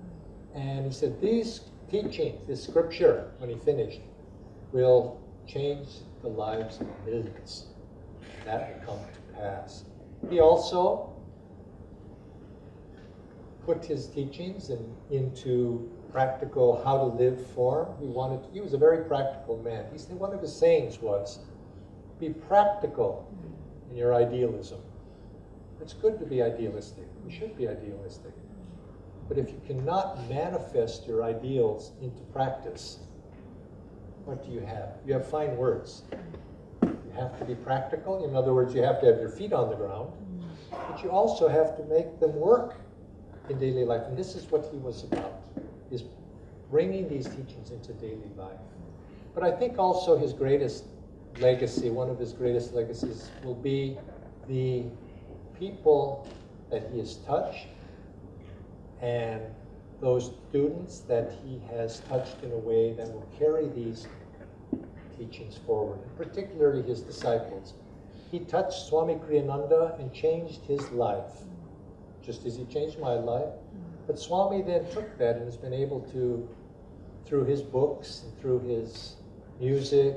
And he said, these teachings, this scripture, when he finished, will change the lives of millions. That will come to pass. He also put his teachings into practical how to live form. He was a very practical man. He said one of his sayings was, be practical in your idealism. It's good to be idealistic. We should be idealistic. But if you cannot manifest your ideals into practice, what do you have? You have fine words. You have to be practical. In other words, you have to have your feet on the ground, but you also have to make them work in daily life. And this is what he was about, is bringing these teachings into daily life. But I think also his greatest legacy, one of his greatest legacies, will be the people that he has touched and those students that he has touched in a way that will carry these teachings forward, and particularly his disciples. He touched Swami Kriyananda and changed his life, just as he changed my life. But Swami then took that and has been able to, through his books, and through his music,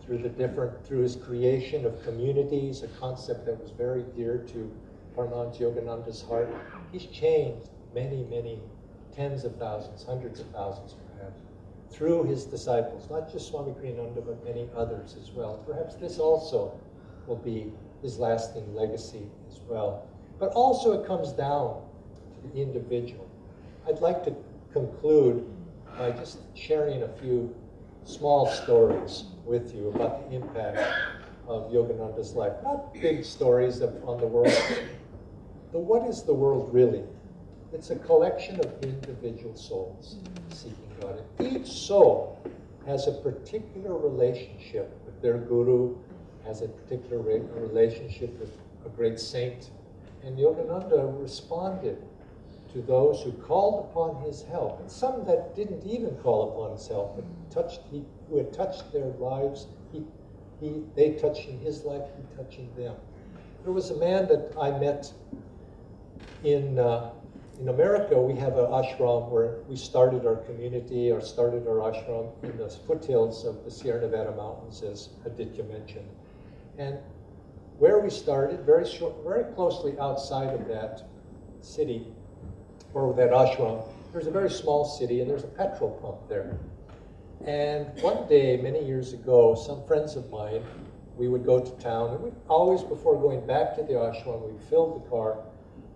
through his creation of communities, a concept that was very dear to Paramhansa Yogananda's heart, he's changed many, many tens of thousands, hundreds of thousands perhaps, through his disciples, not just Swami Kriyananda, but many others as well. Perhaps this also will be his lasting legacy as well. But also it comes down to the individual. I'd like to conclude by just sharing a few small stories with you about the impact of Yogananda's life. Not big stories on the world, but what is the world really? It's a collection of individual souls seeking God. And each soul has a particular relationship with their guru, has a particular relationship with a great saint. And Yogananda responded to those who called upon his help, and some that didn't even call upon his help, but who had touched their lives. They touching his life, he touching them. There was a man that I met in America. We have an ashram where we started our community, or started our ashram in the foothills of the Sierra Nevada mountains, as Aditya mentioned. And where we started, very closely outside of that city, or that ashram, there's a very small city, and there's a petrol pump there. And one day, many years ago, some friends of mine, we would go to town, and we'd always, before going back to the ashram, we'd fill the car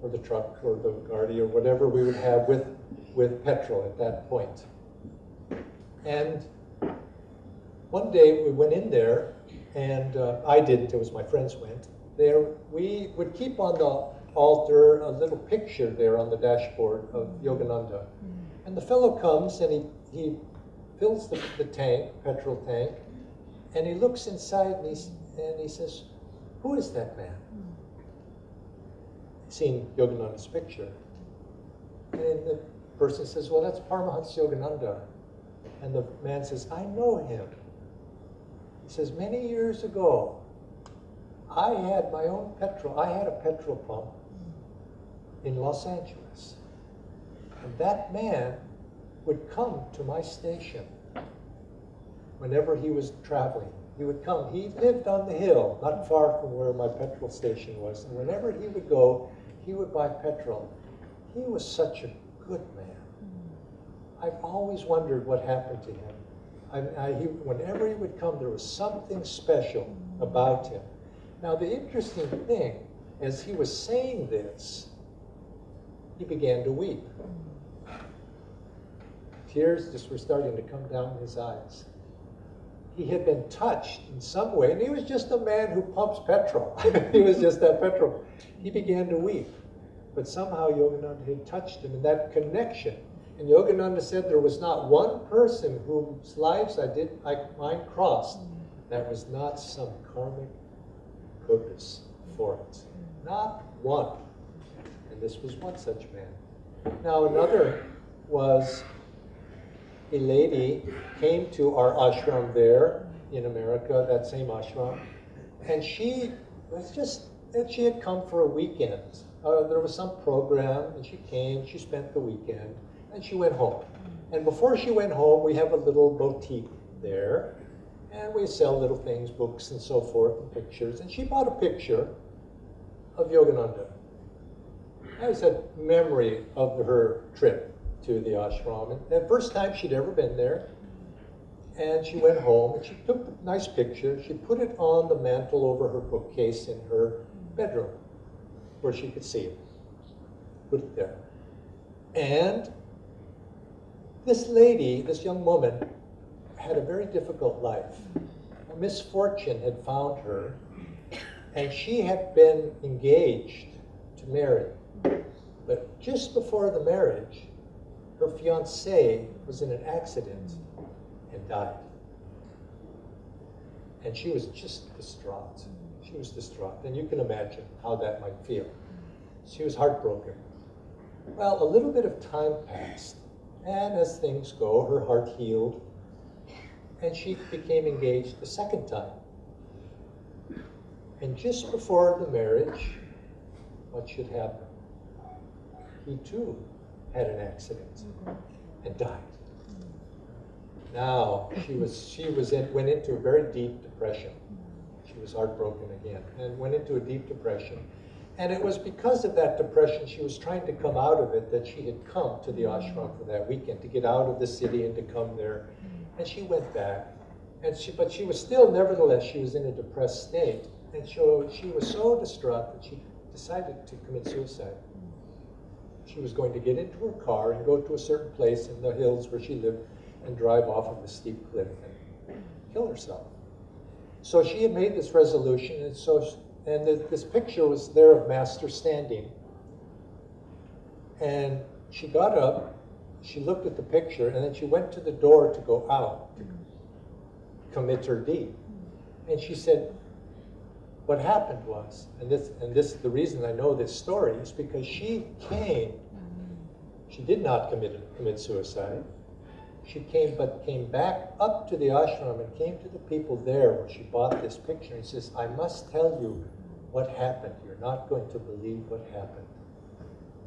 or the truck, or the Gardi, or whatever we would have with petrol at that point. And one day we went in there, and I didn't, it was my friends went. There, we would keep on the altar a little picture there on the dashboard of Yogananda. And the fellow comes and he fills the tank, petrol tank, and he looks inside and he says, "Who is that man?" Seen Yogananda's picture. And the person says, "Well, that's Paramhansa Yogananda." And the man says, "I know him." He says, "Many years ago, I had a petrol pump in Los Angeles. And that man would come to my station whenever he was traveling. He would come. He lived on the hill, not far from where my petrol station was. And whenever he would go, he would buy petrol. He was such a good man. I've always wondered what happened to him. Whenever he would come, there was something special about him." Now, the interesting thing, as he was saying this, he began to weep. Tears just were starting to come down his eyes. He had been touched in some way, and he was just a man who pumps petrol. He was just that petrol. He began to weep. But somehow Yogananda had touched him, and that connection. And Yogananda said there was not one person whose lives mine crossed that was not some karmic purpose for it. Not one. And this was one such man. Now another was a lady came to our ashram there in America, that same ashram, and she had come for a weekend. There was some program, and she came, she spent the weekend, and she went home. And before she went home, we have a little boutique there, and we sell little things, books and so forth, and pictures. And she bought a picture of Yogananda. That was a memory of her trip to the ashram. And the first time she'd ever been there. And she went home, and she took a nice picture. She put it on the mantle over her bookcase in her bedroom, where she could see it. Put it there. And this lady, this young woman, had a very difficult life. A misfortune had found her, and she had been engaged to marry. But just before the marriage, her fiancé was in an accident and died. And she was just distraught. She was distraught. And you can imagine how that might feel. She was heartbroken. Well, a little bit of time passed. And as things go, her heart healed. And she became engaged the second time. And just before the marriage, what should happen? He too had an accident and died. Now went into a very deep depression. She was heartbroken again and went into a deep depression. And it was because of that depression, she was trying to come out of it, that she had come to the ashram for that weekend, to get out of the city and to come there. And she went back. But she was still, nevertheless, she was in a depressed state. And so she was so distraught that she decided to commit suicide. She was going to get into her car and go to a certain place in the hills where she lived and drive off of a steep cliff and kill herself. So she had made this resolution, and this picture was there of Master standing. And she got up, she looked at the picture, and then she went to the door to go out to commit her deed. And she said, what happened was, and this the reason I know this story is because she did not commit suicide. She came back up to the ashram and came to the people there where she bought this picture and says, I must tell you what happened. You're not going to believe what happened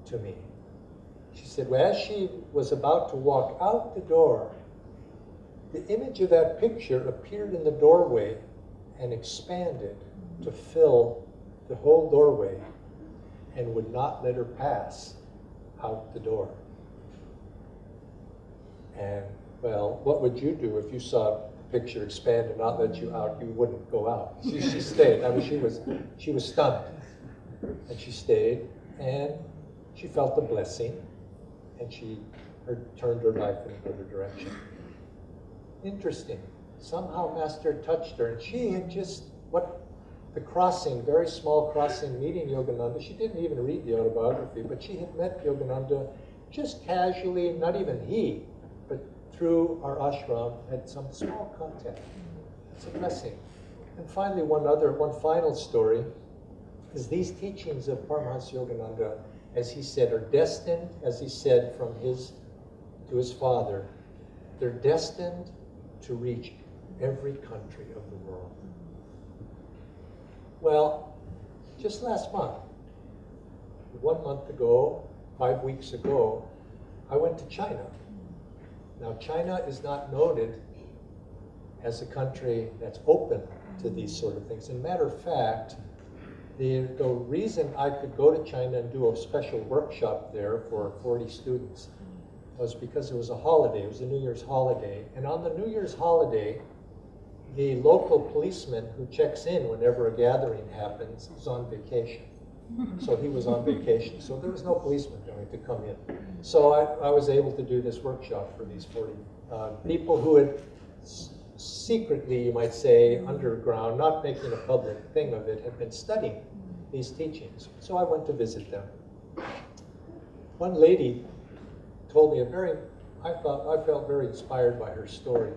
to me. She said, well, as she was about to walk out the door, the image of that picture appeared in the doorway and expanded to fill the whole doorway and would not let her pass out the door. And, well, what would you do if you saw the picture expand and not let you out? You wouldn't go out. She stayed. I mean, she was stunned. And she stayed. and she felt a blessing, and she turned her life in another direction. Interesting. Somehow Master touched her, and she had just, the crossing, very small crossing, meeting Yogananda. She didn't even read the autobiography, but she had met Yogananda just casually, not even he, but through our ashram, had some small contact. It's a blessing. And finally, one final story is these teachings of Paramhansa Yogananda, as he said, are destined, as he said to his father, they're destined to reach every country of the world. Well, just last month, 1 month ago, 5 weeks ago, I went to China. Now, China is not noted as a country that's open to these sort of things. As a matter of fact, the reason I could go to China and do a special workshop there for 40 students was because it was a holiday. It was a New Year's holiday. And on the New Year's holiday, the local policeman who checks in whenever a gathering happens is on vacation. So he was on vacation. So there was no policeman going to come in. So I was able to do this workshop for these 40 people who had secretly, you might say, underground, not making a public thing of it, had been studying these teachings. So I went to visit them. One lady told me I felt very inspired by her story.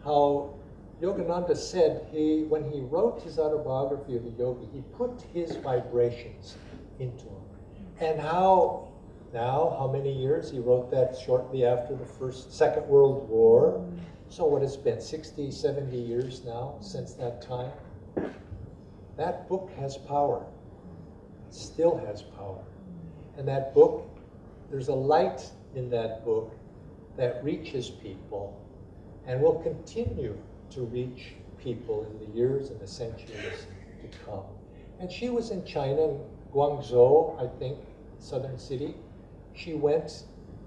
How Yogananda said when he wrote his autobiography of the yogi, he put his vibrations into him. And how many years? He wrote that shortly after the Second World War. So what it's been, 60, 70 years now since that time? That book has power. It still has power. And that book, there's a light in that book that reaches people and will continue to reach people in the years and the centuries to come. And she was in China, in Guangzhou, I think, southern city. She was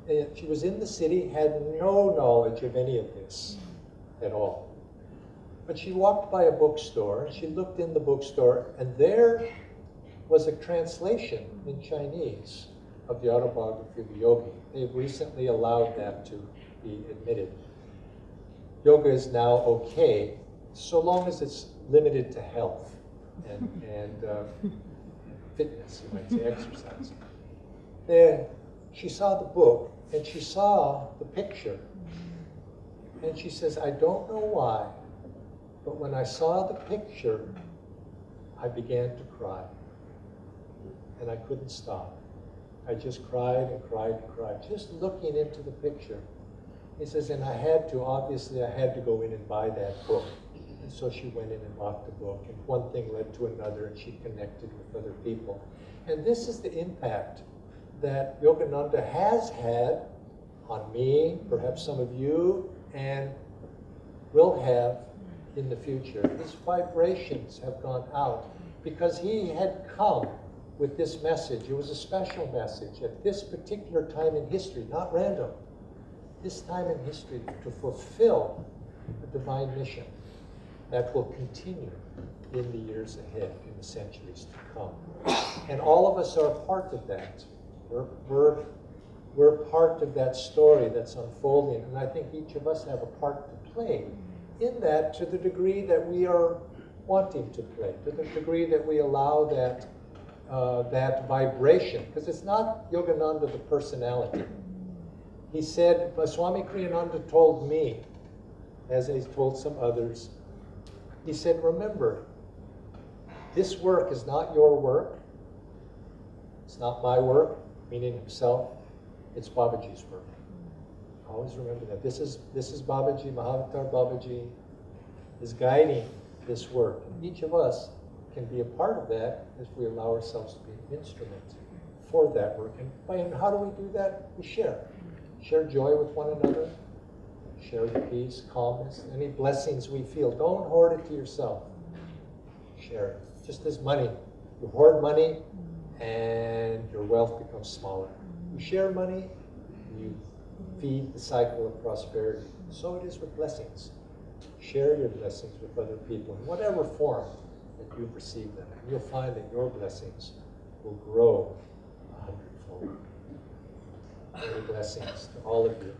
in the city, had no knowledge of any of this at all. But she walked by a bookstore, and she looked in the bookstore, and there was a translation in Chinese of the autobiography of the yogi. They've recently allowed that to be admitted. Yoga is now okay, so long as it's limited to health and fitness, you might say, exercise. Then she saw the book, and she saw the picture. And she says, I don't know why, but when I saw the picture, I began to cry. And I couldn't stop. I just cried and cried and cried, just looking into the picture. He says, and obviously I had to go in and buy that book. And so she went in and bought the book, and one thing led to another, and she connected with other people. And this is the impact that Yogananda has had on me, perhaps some of you, and will have in the future. His vibrations have gone out because he had come with this message. It was a special message at this particular time in history, not random. This time in history to fulfill a divine mission that will continue in the years ahead, in the centuries to come. And all of us are part of that. We're part of that story that's unfolding, and I think each of us have a part to play in that to the degree that we are wanting to play, to the degree that we allow that vibration, because it's not Yogananda the personality. He said, Swami Kriyananda told me, as he's told some others, he said, remember, this work is not your work, it's not my work, meaning himself, it's Babaji's work. Always remember that. This is Babaji, Mahavatar Babaji is guiding this work. And each of us can be a part of that if we allow ourselves to be an instrument for that work. And how do we do that? We share. Share joy with one another. Share the peace, calmness, any blessings we feel. Don't hoard it to yourself. Share it. Just as money. You hoard money and your wealth becomes smaller. You share money, you feed the cycle of prosperity. So it is with blessings. Share your blessings with other people in whatever form that you've received them. And you'll find that your blessings will grow 100-fold. Many blessings to all of you.